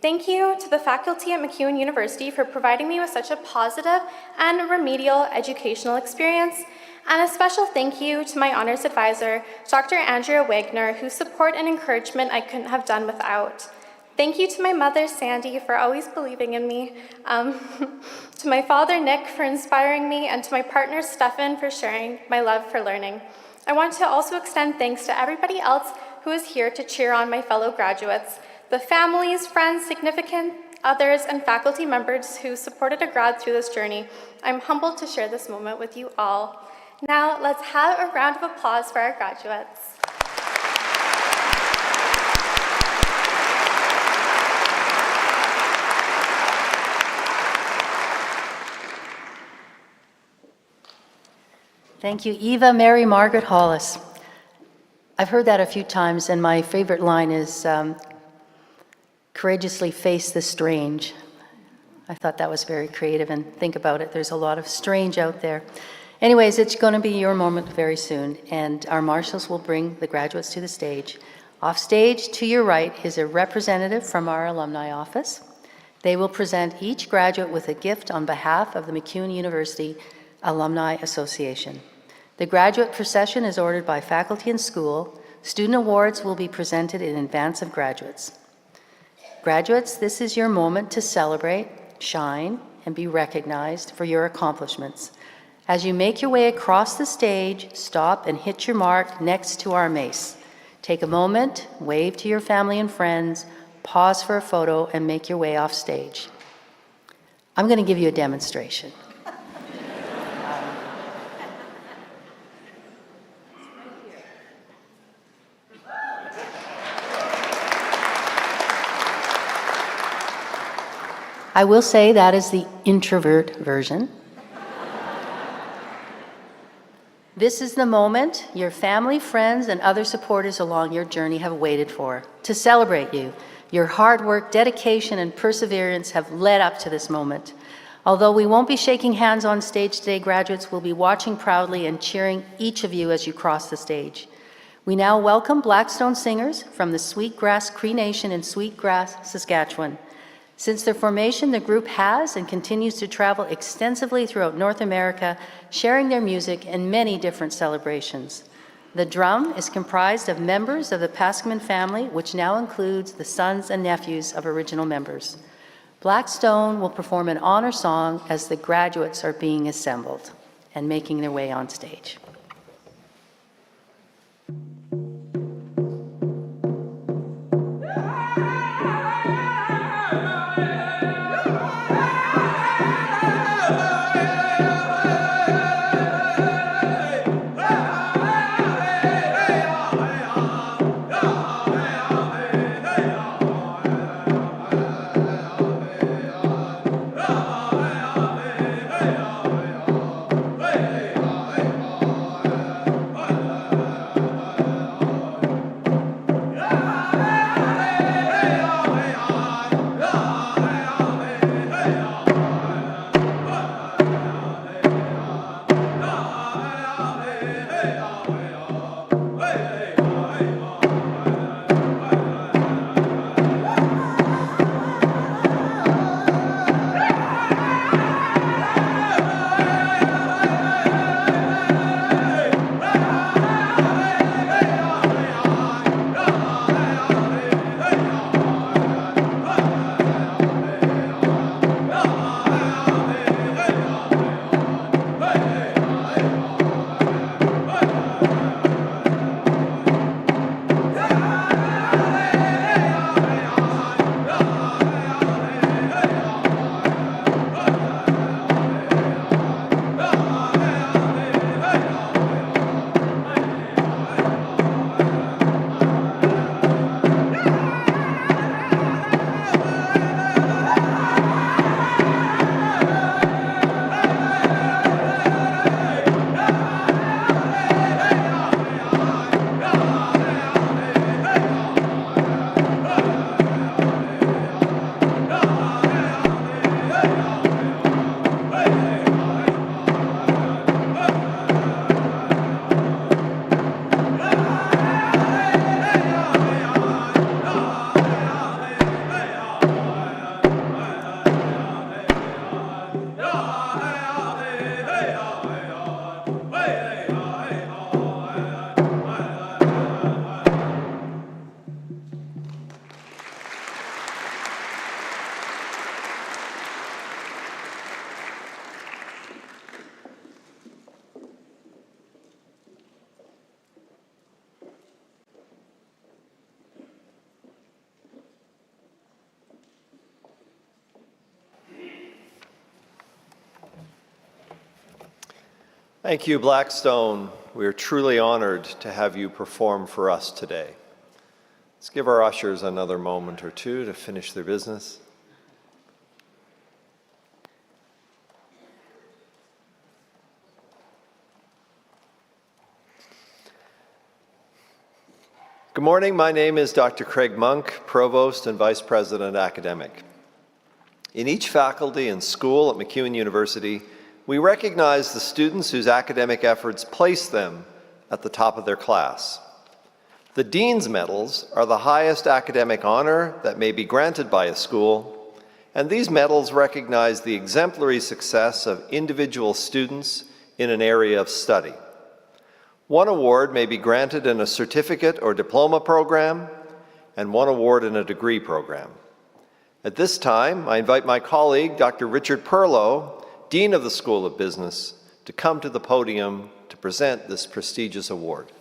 Thank you to the faculty at MacEwan University for providing me with such a positive and remedial educational experience, and a special thank you to my honors advisor, Dr. Andrea Wagner, whose support and encouragement I couldn't have done without. Thank you to my mother, Sandy, for always believing in me, to my father, Nick, for inspiring me, and to my partner, Stefan, for sharing my love for learning. I want to also extend thanks to everybody else who is here to cheer on my fellow graduates, the families, friends, significant others, and faculty members who supported a grad through this journey. I'm humbled to share this moment with you all. Now, let's have a round of applause for our graduates. Thank you, Eva Mary Margaret Hollis. I've heard that a few times, and my favorite line is, courageously face the strange. I thought that was very creative, and think about it, there's a lot of strange out there. Anyways, it's going to be your moment very soon, and our marshals will bring the graduates to the stage. Off stage, to your right, is a representative from our alumni office. They will present each graduate with a gift on behalf of the MacEwan University Alumni Association. The graduate procession is ordered by faculty and school. Student awards will be presented in advance of graduates. Graduates, this is your moment to celebrate, shine, and be recognized for your accomplishments. As you make your way across the stage, stop and hit your mark next to our mace. Take a moment, wave to your family and friends, pause for a photo, and make your way off stage. I'm going to give you a demonstration. I will say that is the introvert version. This is the moment your family, friends, and other supporters along your journey have waited for, to celebrate you. Your hard work, dedication, and perseverance have led up to this moment. Although we won't be shaking hands on stage today, graduates will be watching proudly and cheering each of you as you cross the stage. We now welcome Blackstone singers from the Sweetgrass Cree Nation in Sweetgrass, Saskatchewan. Since their formation, the group has and continues to travel extensively throughout North America, sharing their music in many different celebrations. The drum is comprised of members of the Pascaman family, which now includes the sons and nephews of original members. Blackstone will perform an honor song as the graduates are being assembled and making their way on stage. Thank you, Blackstone. We are truly honored to have you perform for us today. Let's give our ushers another moment or two to finish their business. Good morning. My name is Dr. Craig Monk, Provost and Vice President Academic. In each faculty and school at MacEwan University, we recognize the students whose academic efforts place them at the top of their class. The Dean's Medals are the highest academic honor that may be granted by a school, and these medals recognize the exemplary success of individual students in an area of study. One award may be granted in a certificate or diploma program, and one award in a degree program. At this time, I invite my colleague, Dr. Richard Perlow, Dean of the School of Business, to come to the podium to present this prestigious award.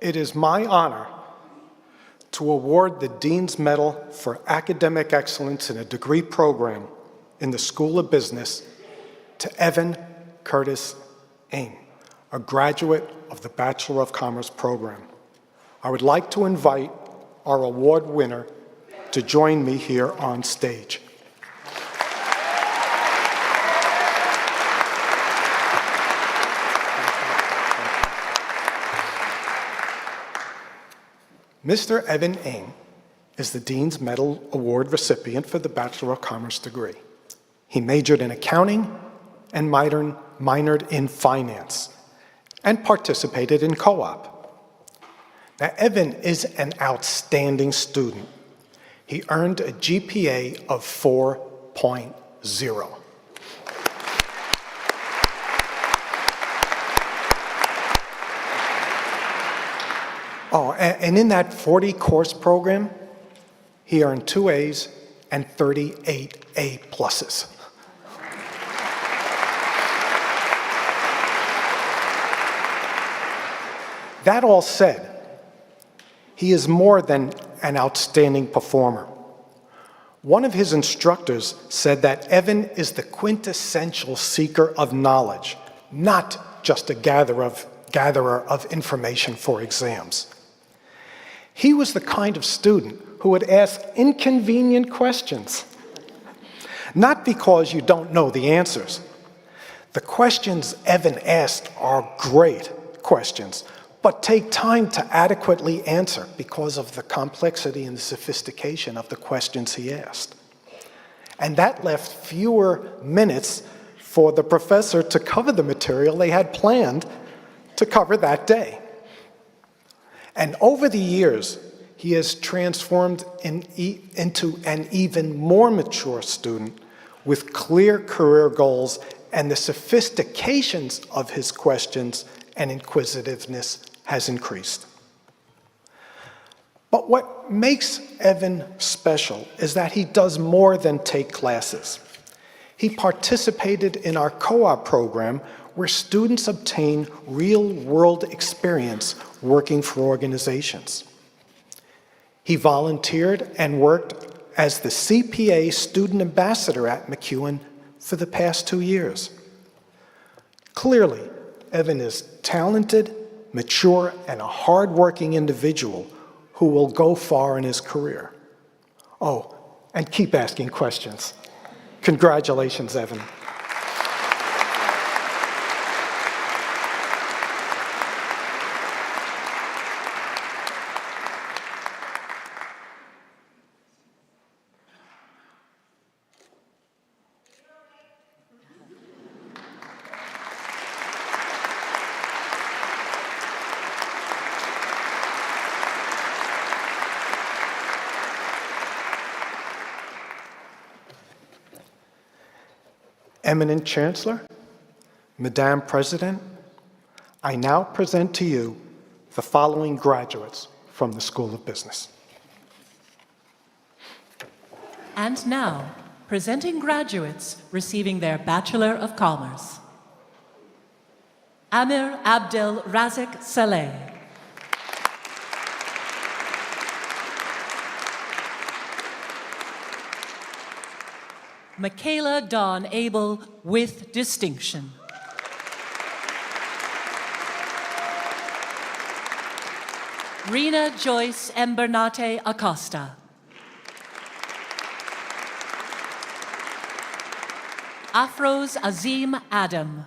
It is my honor to award the Dean's Medal for Academic Excellence in a Degree Program in the School of Business to Evan Curtis Aim, a graduate of the Bachelor of Commerce program. I would like to invite our award winner to join me here on stage. Mr. Evan Aim is the Dean's Medal Award recipient for the Bachelor of Commerce degree. He majored in accounting and minored in finance and participated in co-op. Now, Evan is an outstanding student. He earned a GPA of 4.0. Oh, and in that 40-course program, he earned 2 A's and 38 A pluses. That all said, he is more than an outstanding performer. One of his instructors said that Evan is the quintessential seeker of knowledge, not just a gatherer of information for exams. He was the kind of student who would ask inconvenient questions, not because you don't know the answers. The questions Evan asked are great questions, but take time to adequately answer because of the complexity and the sophistication of the questions he asked. And that left fewer minutes for the professor to cover the material they had planned to cover that day. And over the years, he has transformed into an even more mature student with clear career goals, and the sophistications of his questions and inquisitiveness has increased. But what makes Evan special is that he does more than take classes. He participated in our co-op program where students obtain real-world experience working for organizations. He volunteered and worked as the CPA student ambassador at MacEwan for the past 2 years. Clearly, Evan is talented, mature, and a hard-working individual who will go far in his career. Oh, and keep asking questions. Congratulations, Evan. Eminent Chancellor, Madam President, I now present to you the following graduates from the School of Business. And now, presenting graduates receiving their Bachelor of Commerce. Amir Abdel Razik Saleh. Michaela Dawn Abel with distinction. Rena Joyce Embernate Acosta. Afroz Azim Adam.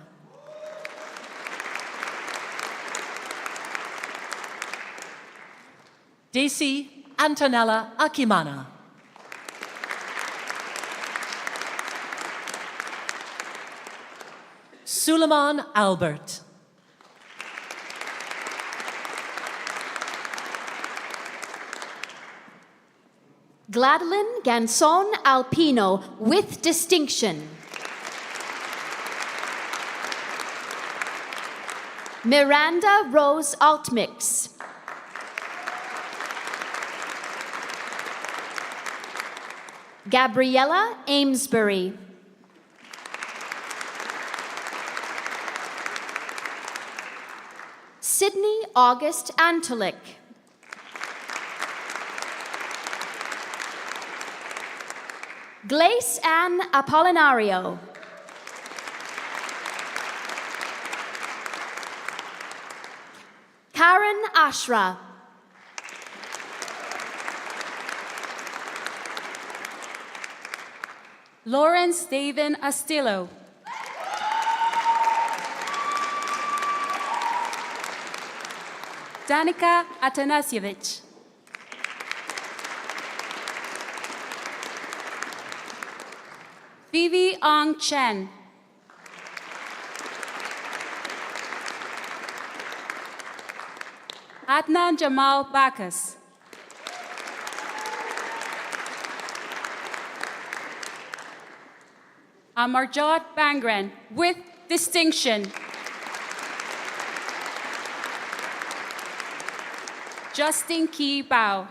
Desi Antonella Akimana. Suleiman Albert. Gladlyn Ganson Alpino with distinction. Miranda Rose Altmix. Gabriella Amesbury. Sydney August Antolik. Glace Ann Apollinario. Karen Ashra. Lawrence David Astillo. Danica Atanasievich. Vivi Ong Chen. Adnan Jamal Bacchus. Amarjot Bangren with distinction. Justin Key Bao.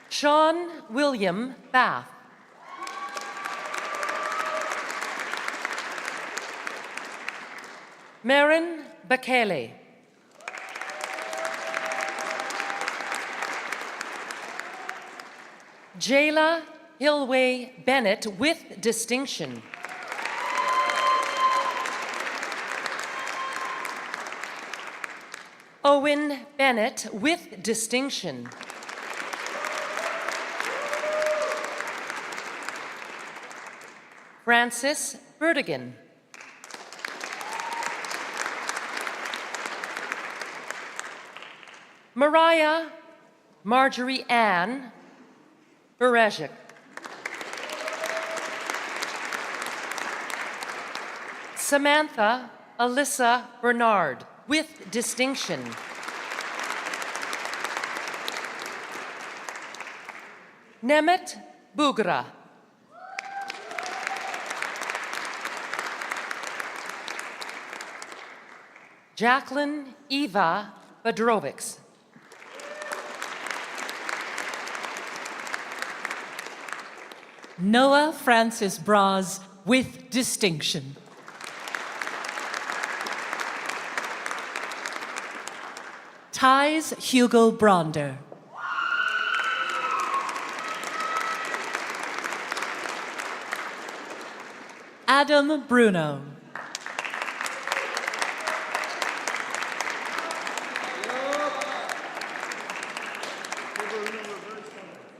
Sean William Bath. Marin Bakele. Jayla Hilway Bennett with distinction. Owen Bennett with distinction. Francis Vertigan. Mariah Marjorie Ann Berejik. Samantha Alyssa Bernard with distinction. Nemet Bugra. Jacqueline Eva Badrovics. Noah Francis Braz with distinction. Ties Hugo Bronder. Adam Bruno.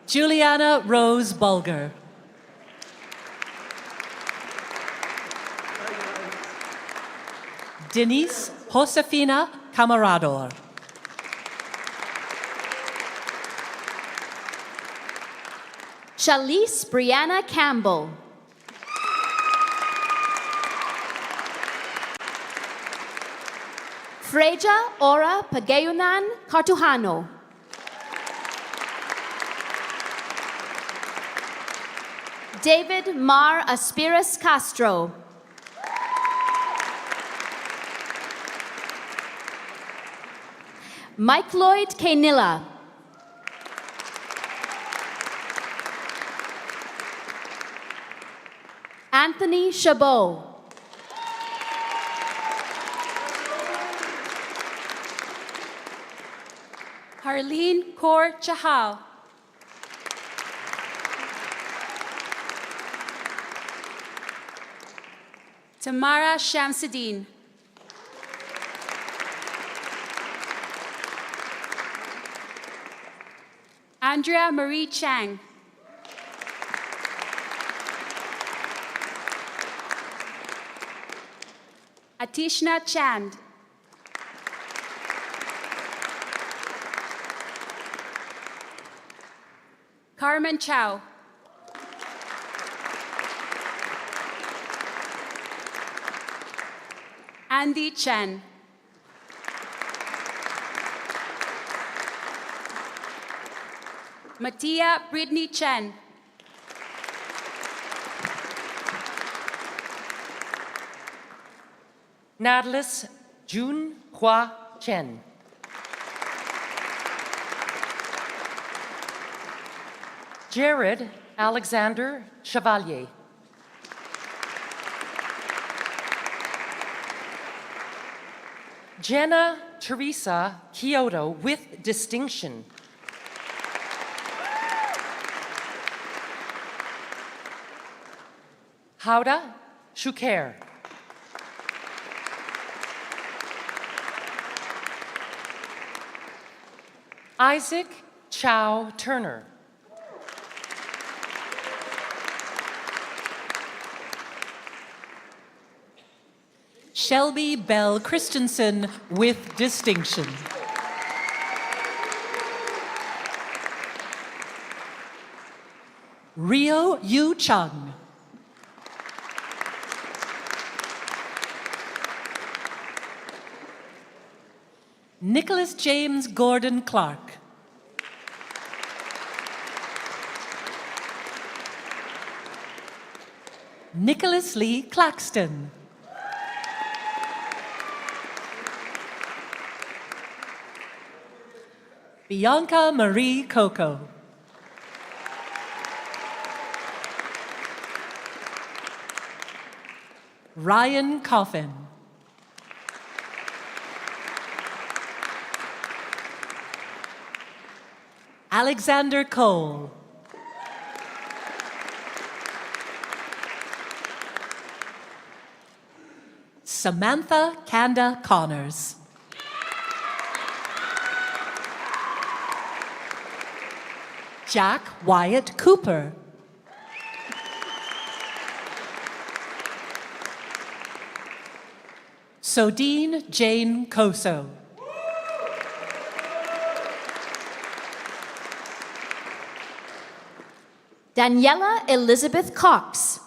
Juliana Rose Bulger. Denise Josefina Camarador. Shalise Brianna Campbell. Freja Ora Pagayunan Cartujano. David Mar Aspiras Castro. Mike Lloyd Kaynilla. Anthony Chabot. Harleen Kaur Chahal. Tamara Shamsuddin. Andrea Marie Chang. Atishna Chand. Carmen Chow. Andy Chen. Mattia Brittany Chen. Nadlis Jun Hua Chen. Jared Alexander Chevalier. Jenna Teresa Kyoto with distinction. Hauda Shuker. Isaac Chow Turner. Shelby Bell Christensen with distinction. Rio Yu Chung. Nicholas James Gordon Clark. Nicholas Lee Claxton. Bianca Marie Coco. Ryan Coffin. Alexander Cole. Samantha Kanda Connors. Jack Wyatt Cooper. Sodine Jane Koso. Daniela Elizabeth Cox.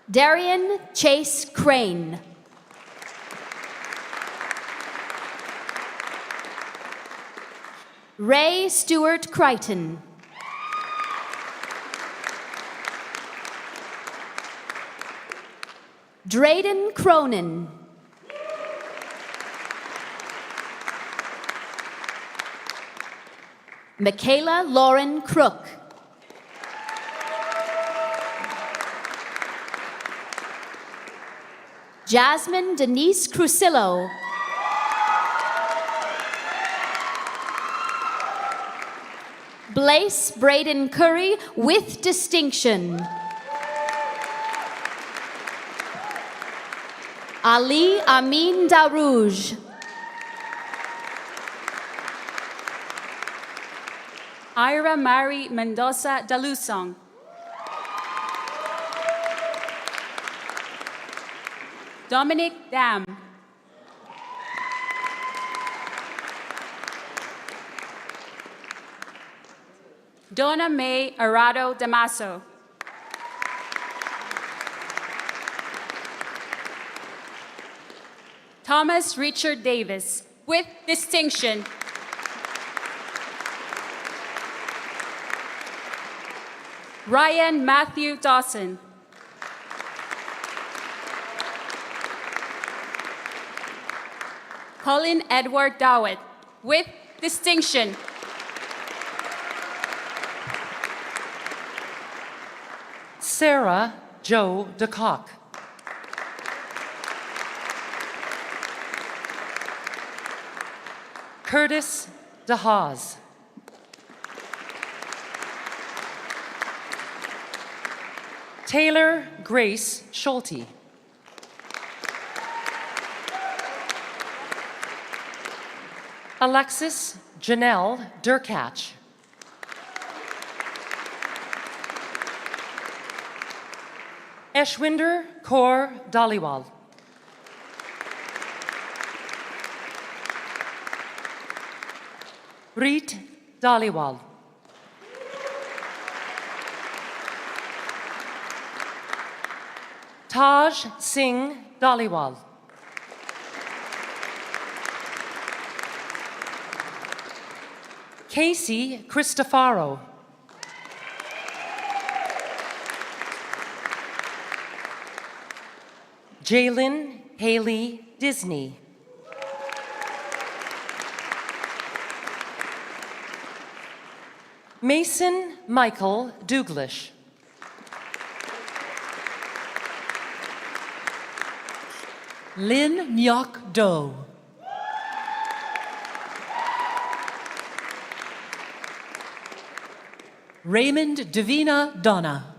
Darian Chase Crane. Ray Stewart Crichton. Drayden Cronin. Michaela Lauren Crook. Jasmine Denise Crucillo. Blaise Braden Curry with distinction. Ali Amin Darouj. Ira Mari Mendoza Dalusong. Dominic Dam. Donna May Arado Damaso. Thomas Richard Davis, with distinction. Ryan Matthew Dawson. Colin Edward Dowett, with distinction. Sarah Joe DeCock. Curtis DeHaas. Taylor Grace Schulte. Alexis Janelle Durkach. Eshwinder Kaur Dhaliwal. Reet Dhaliwal. Taj Singh Dhaliwal. Casey Cristofaro. Jalen Haley Disney. Mason Michael Douglish. Lynn Nyok Do. Raymond Davina Donna.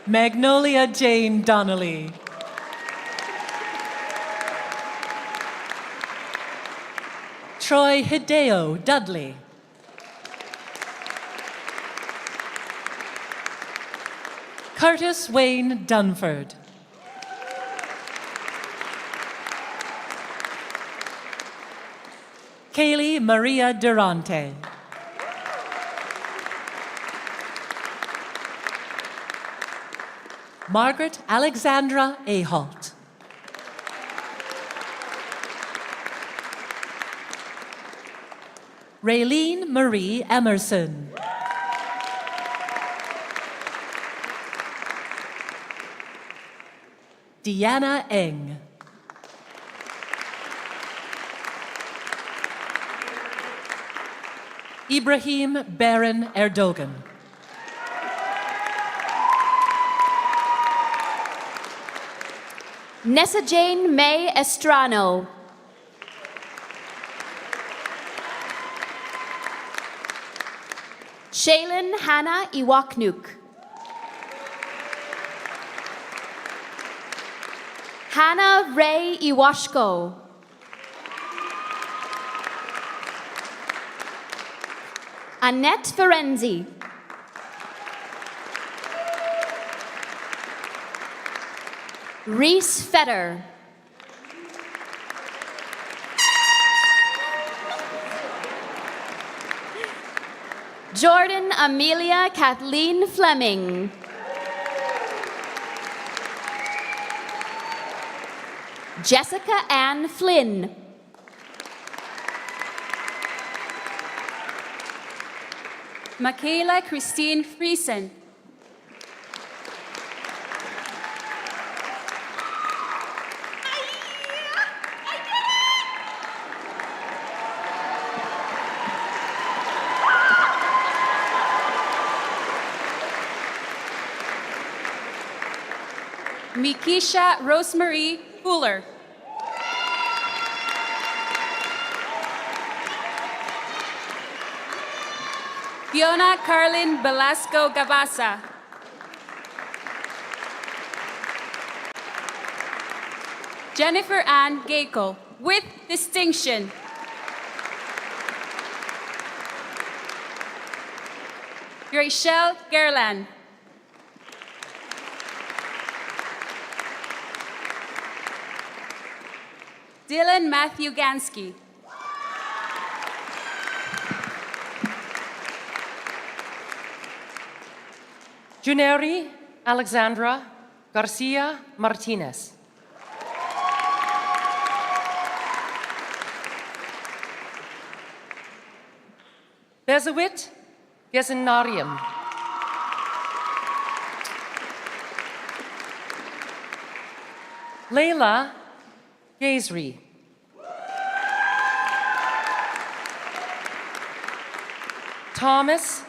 Magnolia Jane Donnelly. Troy Hideo Dudley. Curtis Wayne Dunford. Kaylee Maria Durante. Margaret Alexandra Aholt. Raylene Marie Emerson. Deanna Eng. Ibrahim Baron Erdogan. Nessa Jane May Estrano. Shaylin Hannah Iwaknuk. Hannah Ray Iwashko. Annette Ferenzi. Reese Fetter. Jordan Amelia Kathleen Fleming. Jessica Ann Flynn. Michaela Christine Friesen. Mikisha Rosemary Fuller. Fiona Carlin Velasco Gabasa. Jennifer Ann Gayko, with distinction. Rachel Gerland. Dylan Matthew Gansky. Juneri Alexandra Garcia Martinez. Bezawit Gezenarium. Layla Gazri. Thomas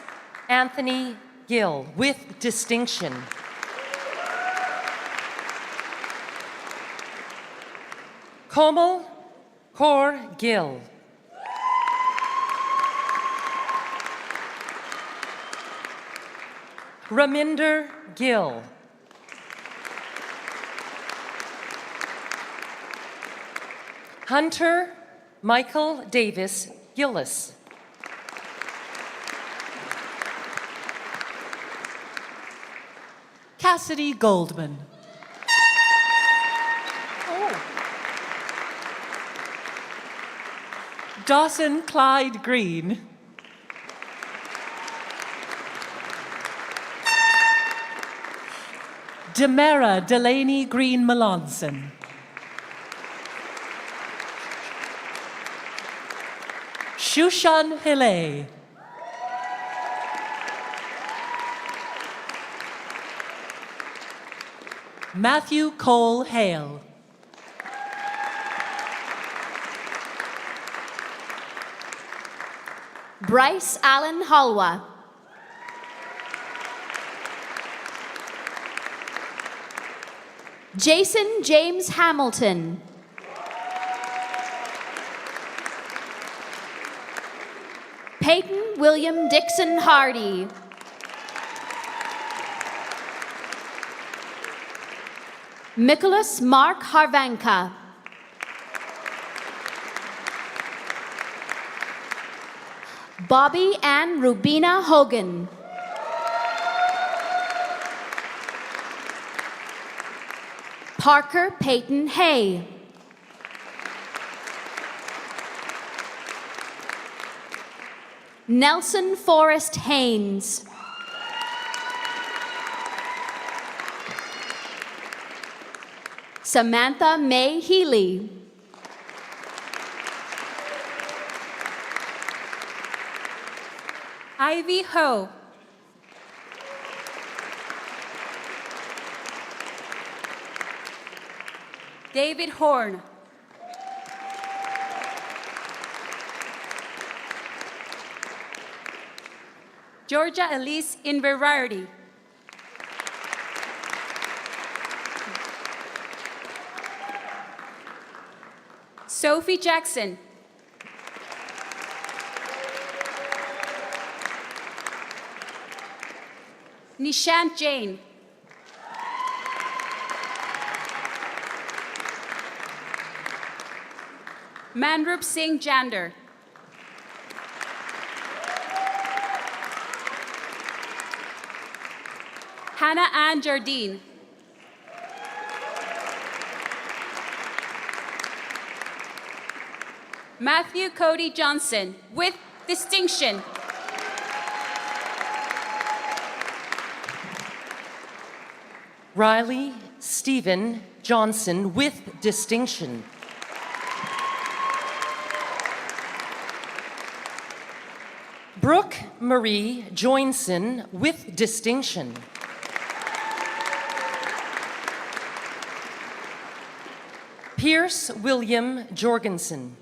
Anthony Gill, with distinction. Komal Kaur Gill. Raminder Gill. Hunter Michael Davis Gillis. Cassidy Goldman. Dawson Clyde Green. Demera Delaney Green Melanson. Shushan Hile. Matthew Cole Hale. Bryce Allen Holwa. Jason James Hamilton. Peyton William Dixon Hardy. Nicholas Mark Harvanka. Bobby Ann Rubina Hogan. Parker Peyton Hay. Nelson Forrest Haynes. Samantha May Healy. Ivy Ho. David Horn. Georgia Elise Inverarity. Sophie Jackson. Nishant Jain. Manrup Singh Jander. Hannah Ann Jardine. Matthew Cody Johnson, with distinction. Riley Stephen Johnson with distinction. Brooke Marie Joinson with distinction. Pierce William Jorgensen.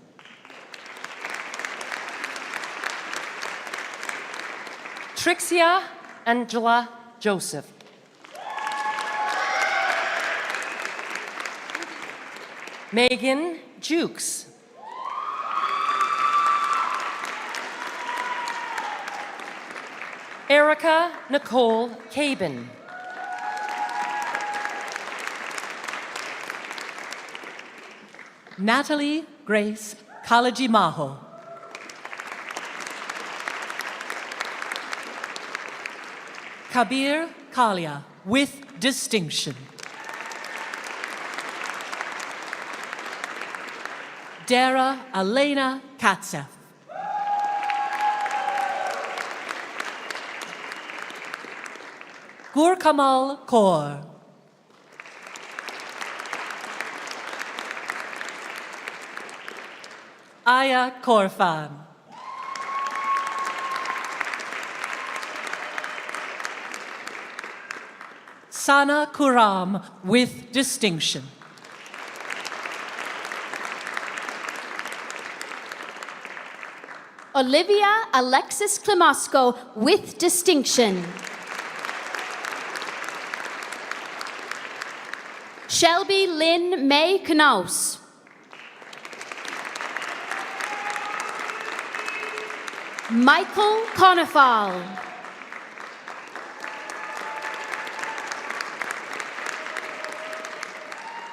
Trixia Angela Joseph. Megan Jukes. Erica Nicole Cabin. Natalie Grace Kalajimaho. Kabir Kalia with distinction. Dara Elena Katsef. Gurkamal Kaur. Aya Korfan. Sana Kuram with distinction. Olivia Alexis Klimasko with distinction. Shelby Lynn May Knaus. Michael Conifal.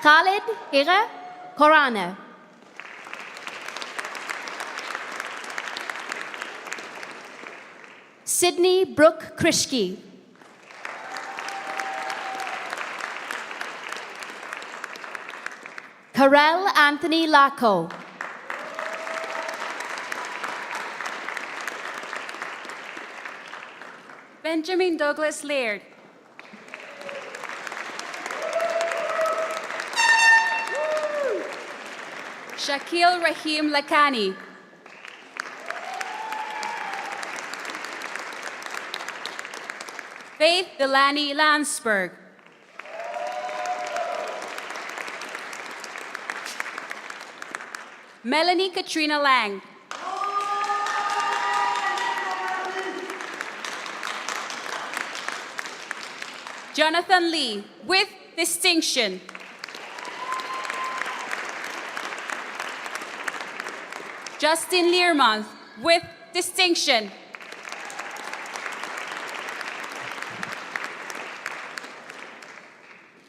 Khalid Ira Korana. Sydney Brooke Krishke. Karel Anthony Lacko. Benjamin Douglas Laird. Shaquille Rahim Lakani. Faith Delaney Landsberg. Melanie Katrina Lang. Jonathan Lee, with distinction. Justin Learmonth, with distinction.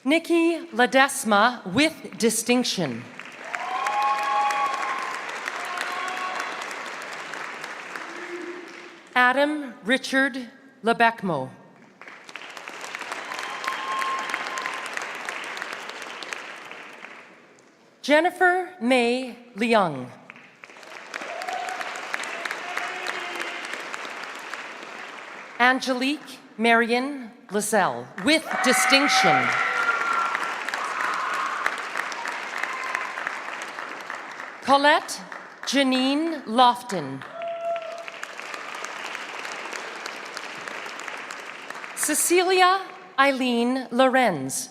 Nikki Ledesma, with distinction. Adam Richard Lebecmo. Jennifer May Leung. Angelique Marion Lazelle, with distinction. Colette Janine Lofton. Cecilia Eileen Lorenz.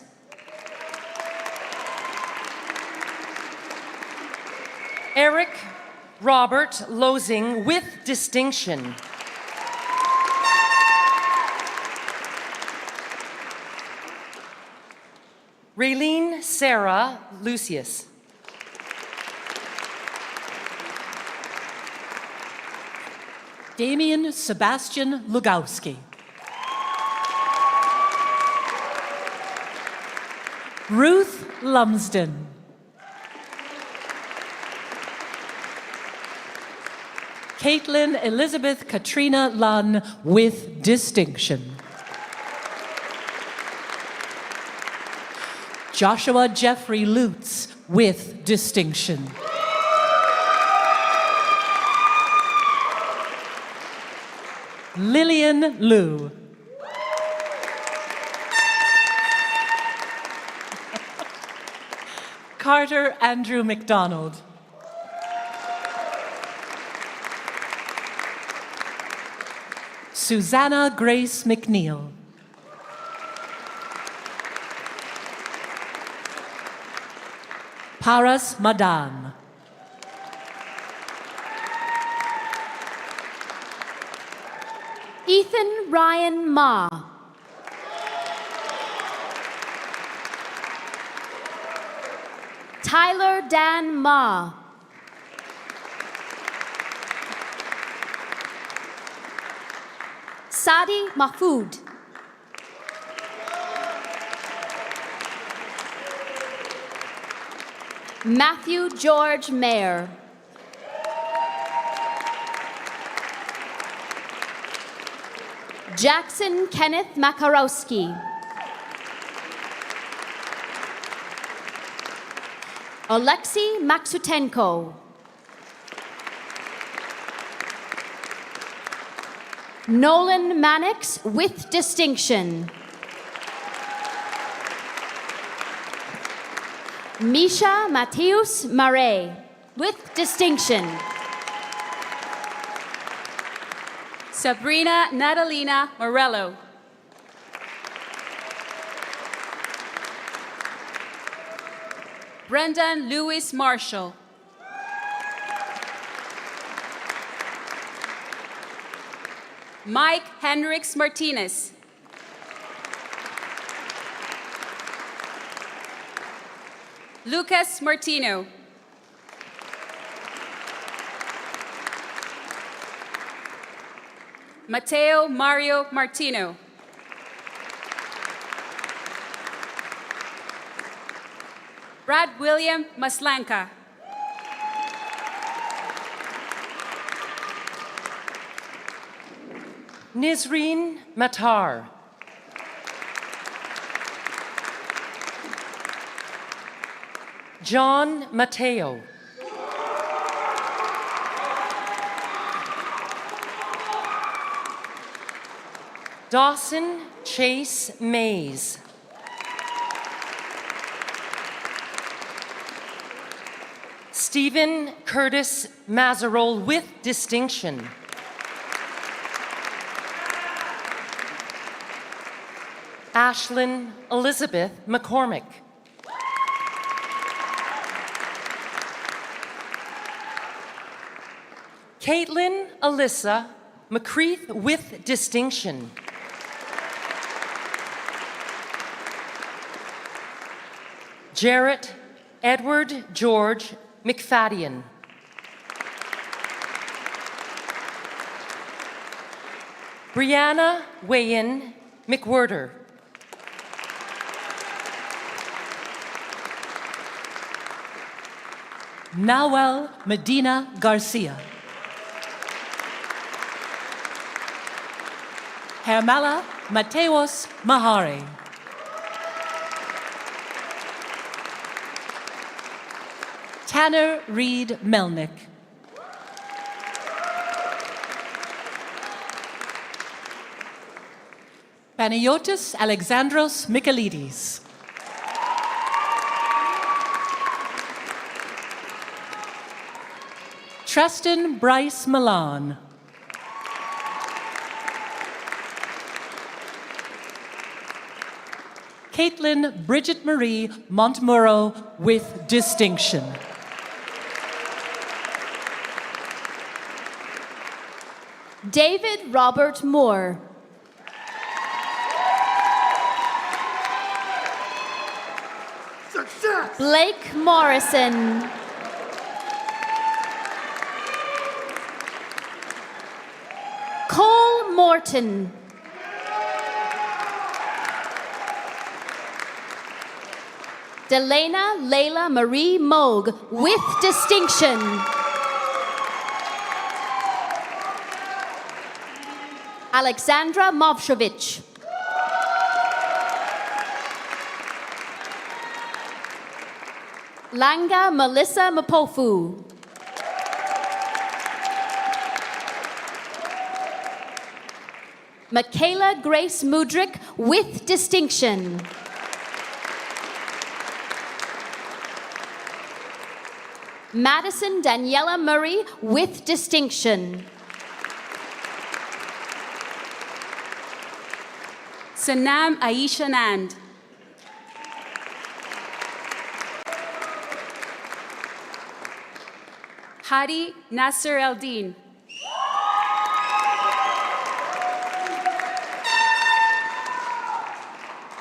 Eric Robert Losing, with distinction. Raylene Sarah Lucius. Damian Sebastian Lugowski. Ruth Lumsden. Caitlin Elizabeth Katrina Lunn, with distinction. Joshua Jeffrey Lutz, with distinction. Lillian Liu. Carter Andrew McDonald. Susanna Grace McNeil. Paras Madan. Ethan Ryan Ma. Tyler Dan Ma. Sadi Mahfood. Matthew George Mayer. Jackson Kenneth Makarowski. Alexei Maksutenko. Nolan Mannix, with distinction. Misha Mateus Mare, with distinction. Sabrina Natalina Morello. Brendan Lewis Marshall. Mike Henrix Martinez. Lucas Martino. Mateo Mario Martino. Brad William Maslanka. Nizreen Matar. John Mateo. Dawson Chase Mays. Stephen Curtis Mazarol, with distinction. Ashlyn Elizabeth McCormick. Caitlin Alyssa McCreath with distinction. Jarrett Edward George McFadden. Brianna Wayan McWhirter. Nawel Medina Garcia. Hermela Mateos Mahari. Tanner Reed Melnick. Panagiotis Alexandros Michaelidis. Tristan Bryce Milan. Caitlin Bridget Marie Montmuro with distinction. David Robert Moore. Success! Blake Morrison. Cole Morton. Delana Layla Marie Moog with distinction. Alexandra Movshovich. Langa Melissa Mapofu. Michaela Grace Mudrick with distinction. Madison Daniela Murray with distinction. Sanam Aisha Nand. Hadi Nasser Eldin.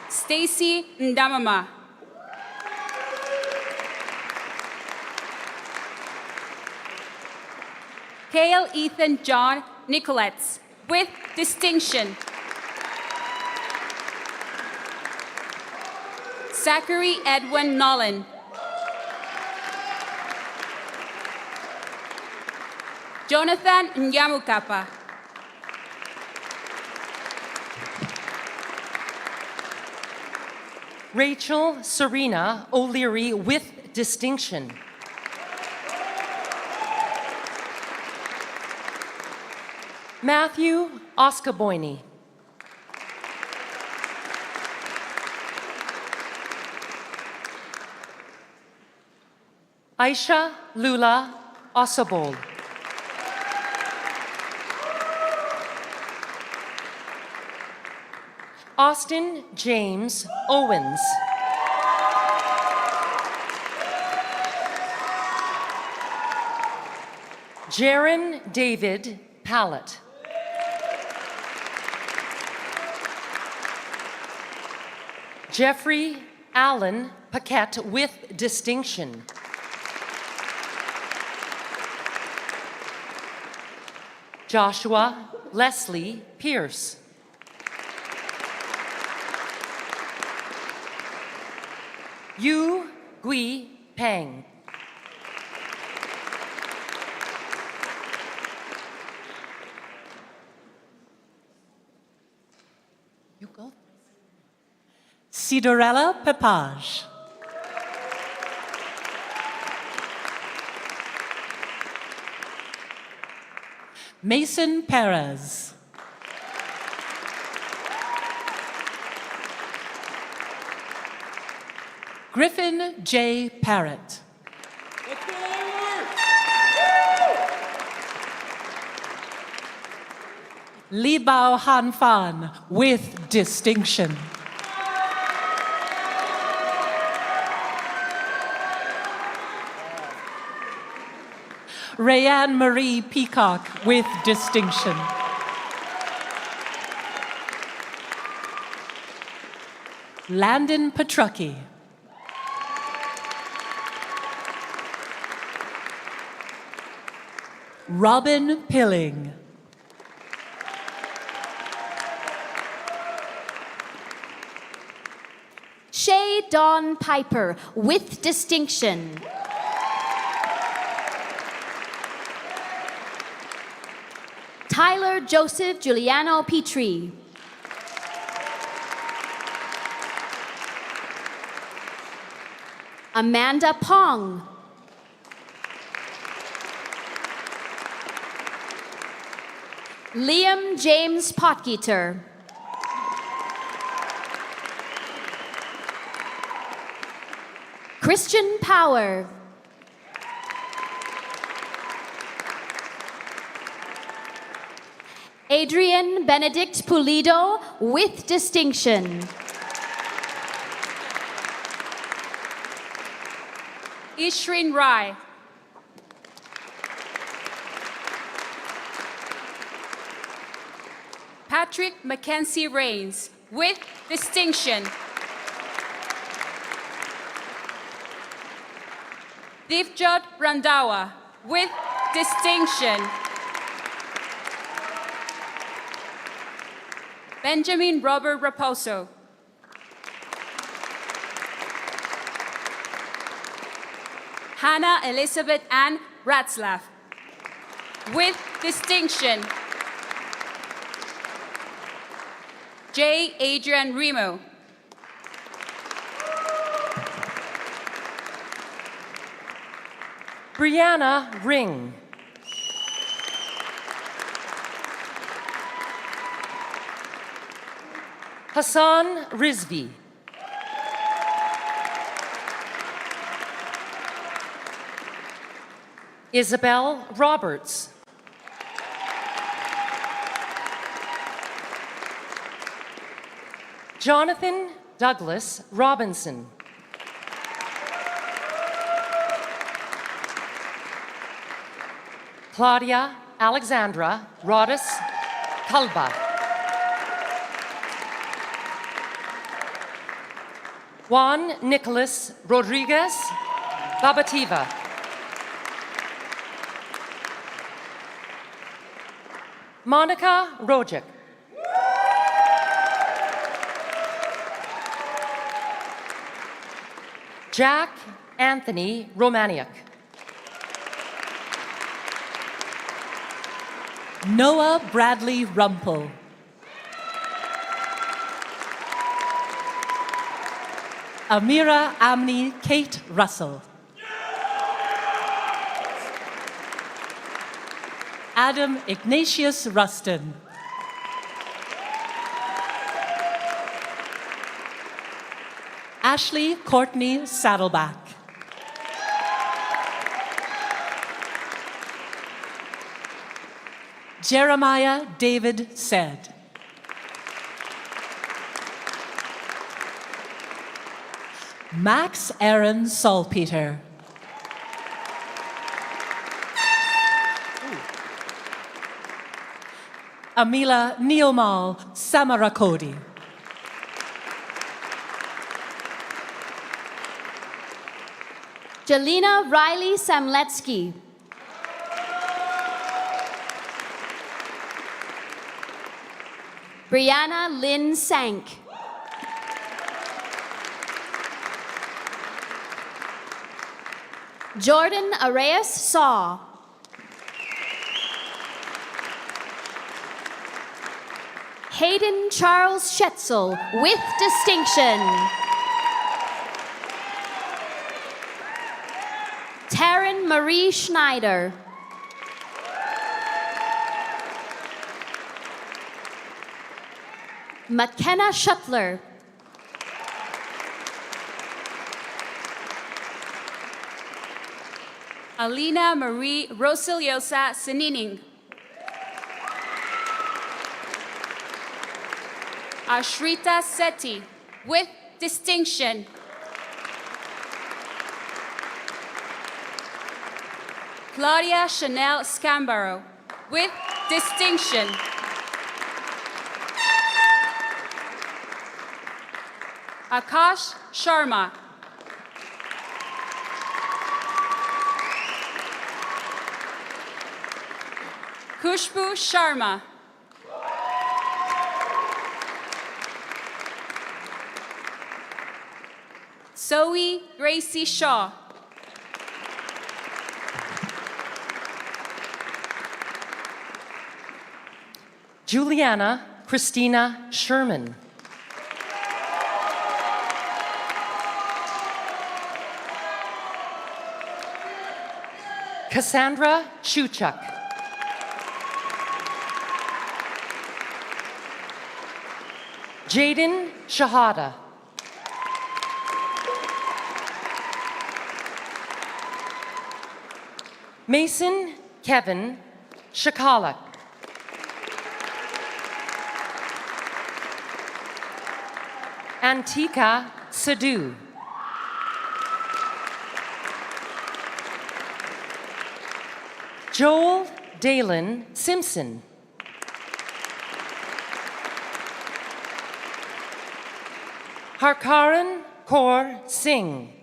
Stacy Ndamama. Kale Ethan John Nicolets with distinction. Zachary Edwin Nolan. Jonathan Nyamukapa. Rachel Serena O'Leary with distinction. Matthew Oskaboyne. Aisha Lula Osobol. Austin James Owens. Jaron David Pallett. Jeffrey Allen Paquette with distinction. Joshua Leslie Pierce. Yu Gui Peng. You go. Sidorella Pepage. Mason Perez. Griffin J. Parrott. Li Bao Han Fan with distinction. Rayanne Marie Peacock with distinction. Landon Petrucki. Robin Pilling. Shay Dawn Piper with distinction. Tyler Joseph Giuliano Petrie. Amanda Pong. Liam James Potgieter. Christian Power. Adrian Benedict Pulido with distinction. Ishrin Rai. Patrick Mackenzie Rains with distinction. Divjot Randawa with distinction. Benjamin Robert Raposo. Hannah Elizabeth Ann Ratzlaff with distinction. J. Adrian Remo. Brianna Ring. Hassan Rizvi. Isabel Roberts. Jonathan Douglas Robinson. Claudia Alexandra Rodis Kalba. Juan Nicholas Rodriguez Babativa. Monica Rojic. Jack Anthony Romaniak. Noah Bradley Rumpel. Amira Amni Kate Russell. Adam Ignatius Rustin. Ashley Courtney Saddleback. Jeremiah David Said. Max Aaron Salpeter. Amila Neomal Samarakodi. Jelena Riley Samletsky. Brianna Lynn Sank. Jordan Arias Saw. Hayden Charles Schetzel with distinction. Taryn Marie Schneider. McKenna Shuttler. Alina Marie Rosiliosa Sinining. Ashrita Sethi with distinction. Claudia Chanel Scambaro, with distinction. Akash Sharma. Kushbu Sharma. Zoe Gracie Shaw. Juliana Christina Sherman. Cassandra Shuchuk. Jaden Shahada. Mason Kevin Shakala. Antika Sadhu. Joel Dalen Simpson. Harkaran Kaur Singh.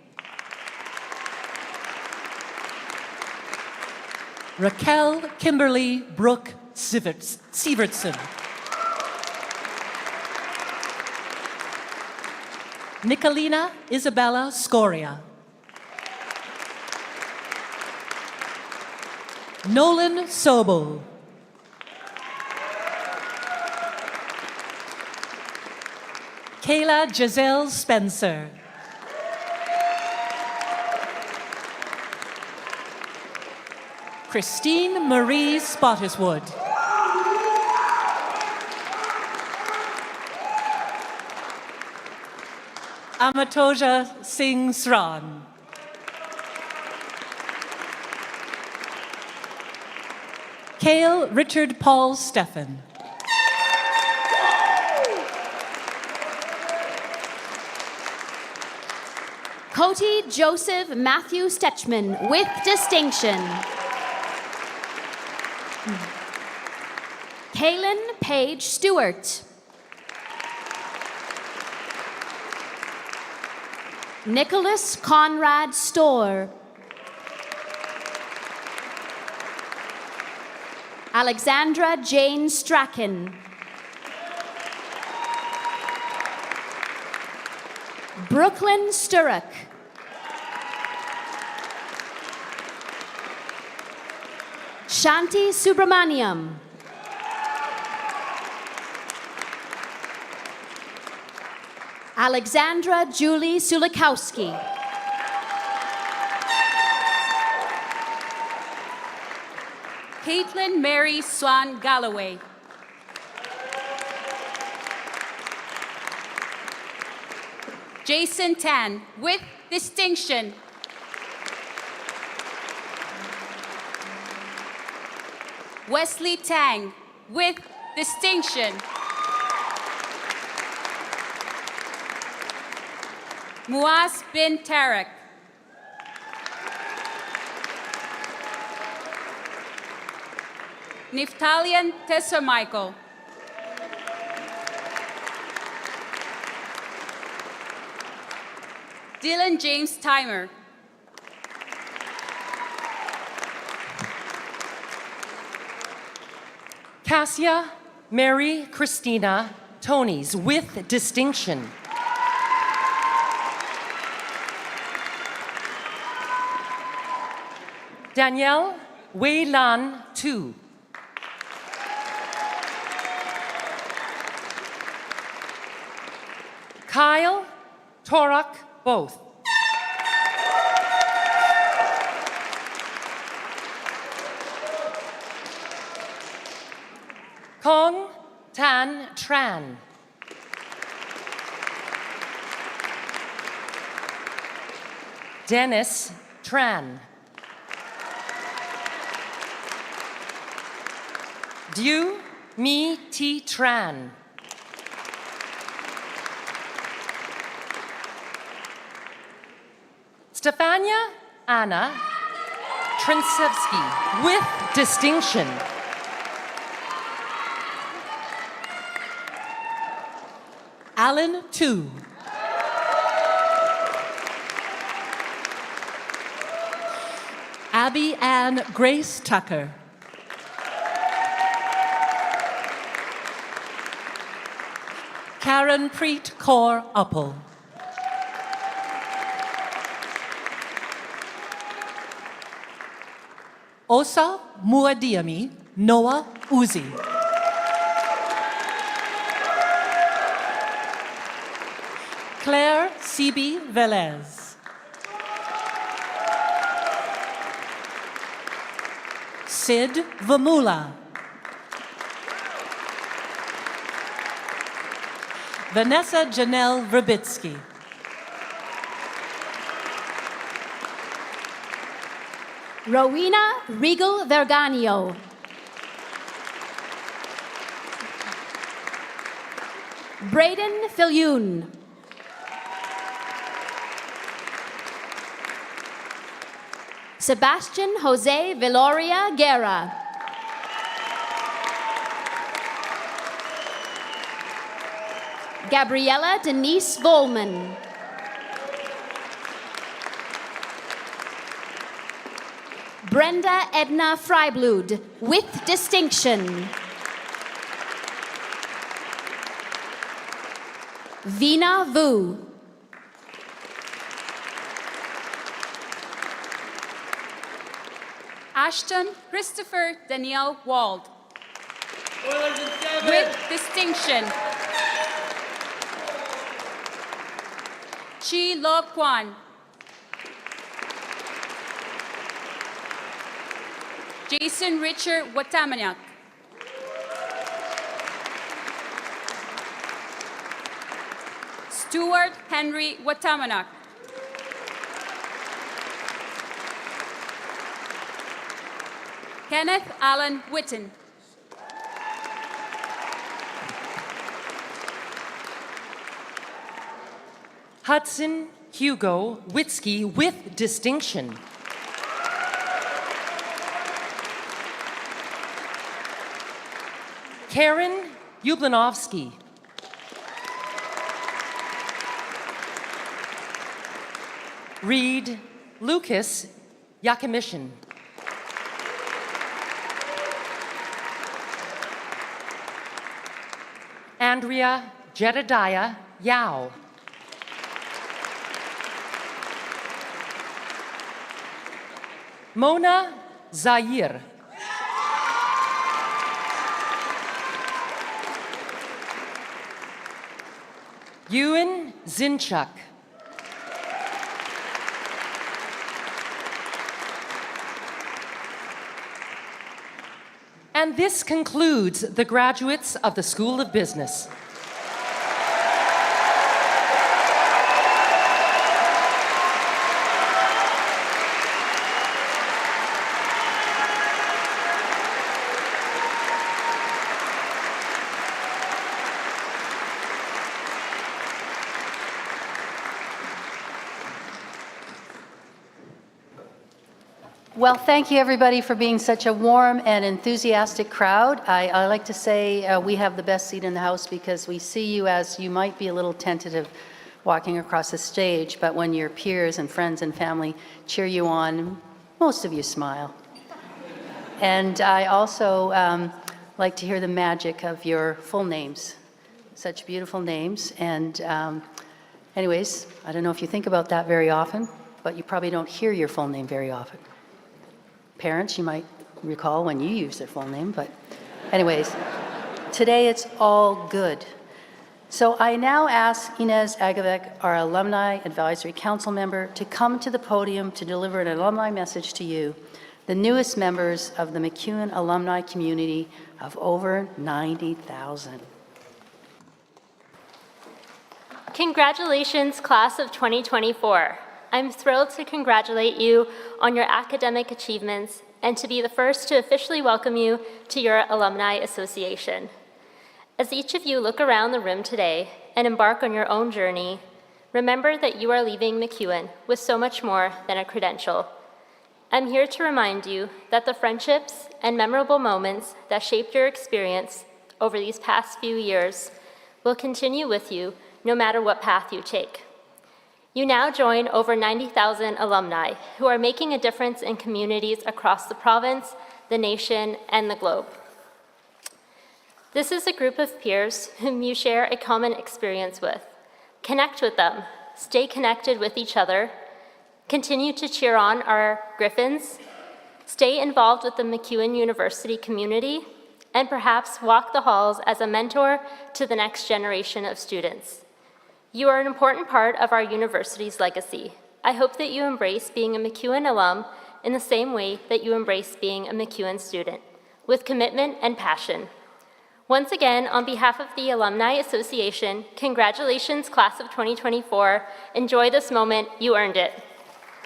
Raquel Kimberly Brooke Sievertson. Nicolina Isabella Scoria. Nolan Sobel. Kayla Giselle Spencer. Christine Marie Spottiswood. Amatoja Singh Sran. Cale Richard Paul Steffen. Cody Joseph Matthew Stetchman, with distinction. Kaylin Paige Stewart. Nicholas Conrad Storr. Alexandra Jane Strachan. Brooklyn Sturrock. Shanti Subramaniam. Alexandra Julie Sulikowski. Caitlin Mary Swan Galloway. Jason Tan, with distinction. Wesley Tang, with distinction. Muaz bin Tarek. Niftalian Tessa Michael. Dylan James Timer. Cassia Mary Christina Tonys, with distinction. Danielle Wei Lan Tu. Kyle Torak both. Kong Tan Tran. Dennis Tran. Dieu Mi Ti Tran. Stefania Anna Trinsevsky, with distinction. Alan Tu. Abby Ann Grace Tucker. Karen Preet Kaur Uppel. Osa Muadiami Noah Uzi. Claire C.B. Velez. Sid Vamula. Vanessa Janelle Verbitsky. Rowena Regal Verganio. Braden Filyoun. Sebastian Jose Viloria Guerra. Gabriella Denise Volman. Brenda Edna Freiblud, with distinction. Vina Vu. Ashton Christopher Danielle Wald. With distinction. Chi Lo Kwan. Jason Richard Watamaniak. Stuart Henry Watamanak. Kenneth Allen Witten. Hudson Hugo Witzke, with distinction. Karen Yublanovsky. Reed Lucas Yakimishin. Andrea Jedediah Yao. Mona Zaire. Ewan Zinchuk. And this concludes the graduates of the School of Business. Well, thank you everybody for being such a warm and enthusiastic crowd. I like to say we have the best seat in the house because we see you as you might be a little tentative walking across the stage, but when your peers and friends and family cheer you on, most of you smile. And I also like to hear the magic of your full names, such beautiful names. And anyways, I don't know if you think about that very often, but you probably don't hear your full name very often. Parents, you might recall when you use their full name, but anyways, today it's all good. So I now ask Inez Agavec, our Alumni Advisory Council member, to come to the podium to deliver an alumni message to you, the newest members of the MacEwan alumni community of over 90,000. Congratulations, class of 2024. I'm thrilled to congratulate you on your academic achievements and to be the first to officially welcome you to your Alumni Association. As each of you look around the room today and embark on your own journey, remember that you are leaving MacEwan with so much more than a credential. I'm here to remind you that the friendships and memorable moments that shaped your experience over these past few years will continue with you no matter what path you take. You now join over 90,000 alumni who are making a difference in communities across the province, the nation, and the globe. This is a group of peers whom you share a common experience with. Connect with them, stay connected with each other, continue to cheer on our Griffins, stay involved with the MacEwan University community, and perhaps walk the halls as a mentor to the next generation of students. You are an important part of our university's legacy. I hope that you embrace being a MacEwan alum in the same way that you embrace being a MacEwan student, with commitment and passion. Once again, on behalf of the Alumni Association, congratulations, class of 2024. Enjoy this moment. You earned it.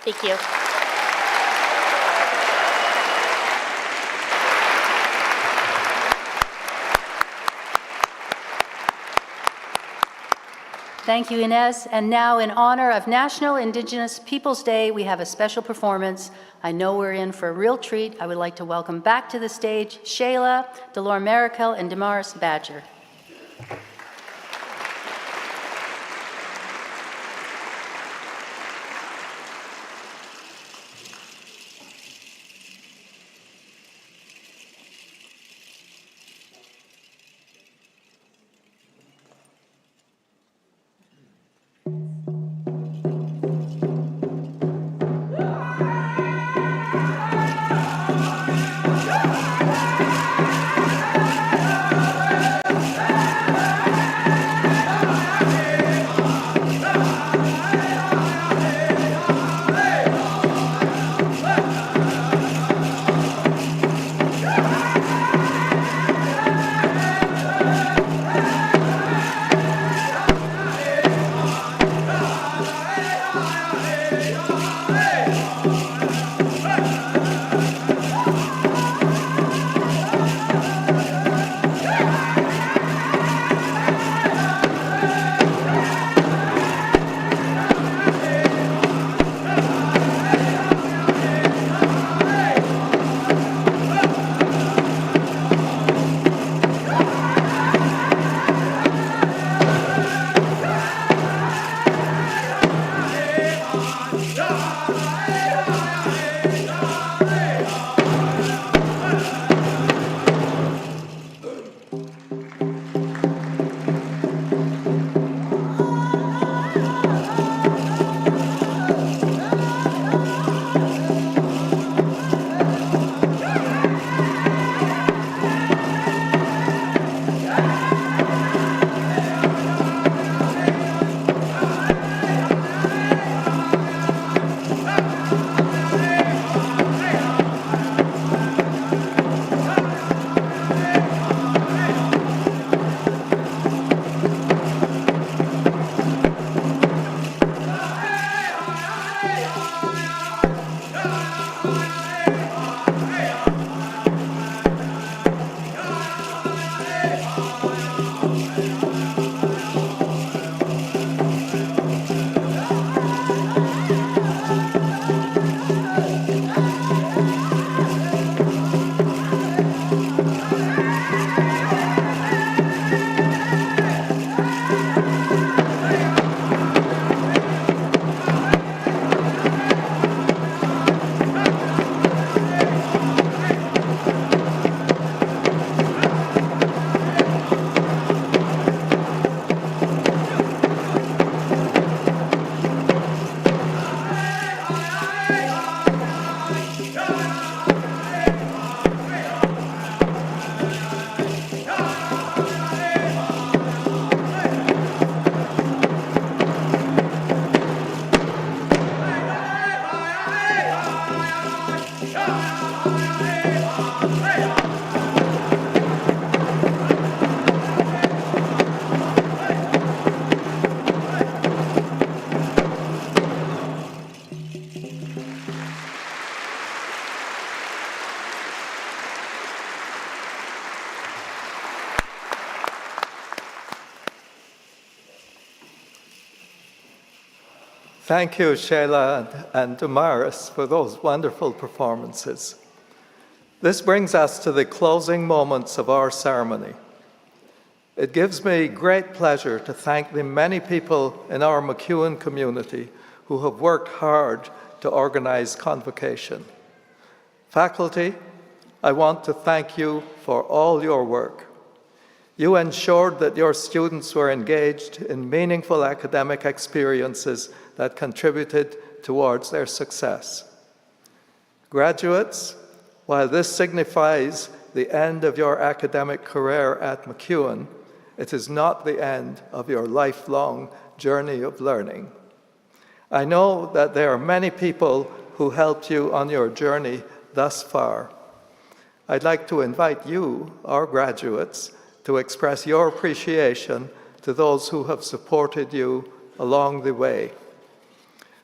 Thank you. Thank you, Inez. And now, in honor of National Indigenous Peoples Day, we have a special performance. I know we're in for a real treat. I would like to welcome back to the stage Shayla, Delore Marikel, and Damaris Badger. Thank you, Shayla and Damaris, for those wonderful performances. This brings us to the closing moments of our ceremony. It gives me great pleasure to thank the many people in our MacEwan community who have worked hard to organize Convocation. Faculty, I want to thank you for all your work. You ensured that your students were engaged in meaningful academic experiences that contributed towards their success. Graduates, while this signifies the end of your academic career at MacEwan, it is not the end of your lifelong journey of learning. I know that there are many people who helped you on your journey thus far. I'd like to invite you, our graduates, to express your appreciation to those who have supported you along the way.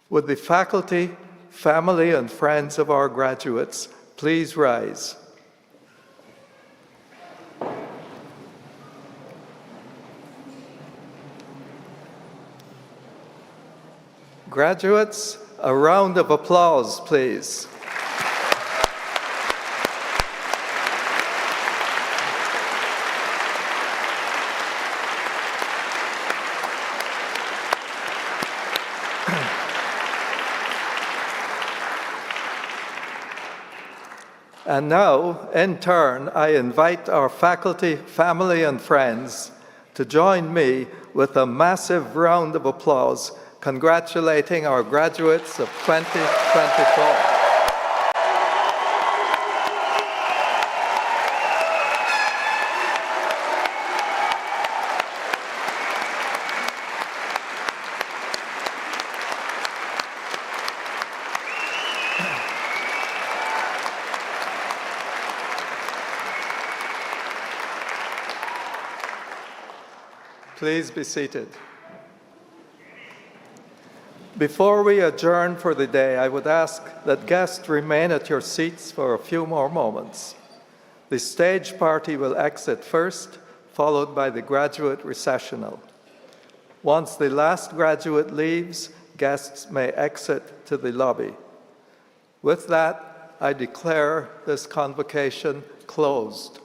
Would the faculty, family, and friends of our graduates please rise? Graduates, a round of applause, please. And now, in turn, I invite our faculty, family, and friends to join me with a massive round of applause congratulating our graduates of 2024. Please be seated. Before we adjourn for the day, I would ask that guests remain at your seats for a few more moments. The stage party will exit first, followed by the graduate recessional. Once the last graduate leaves, guests may exit to the lobby. With that, I declare this convocation closed.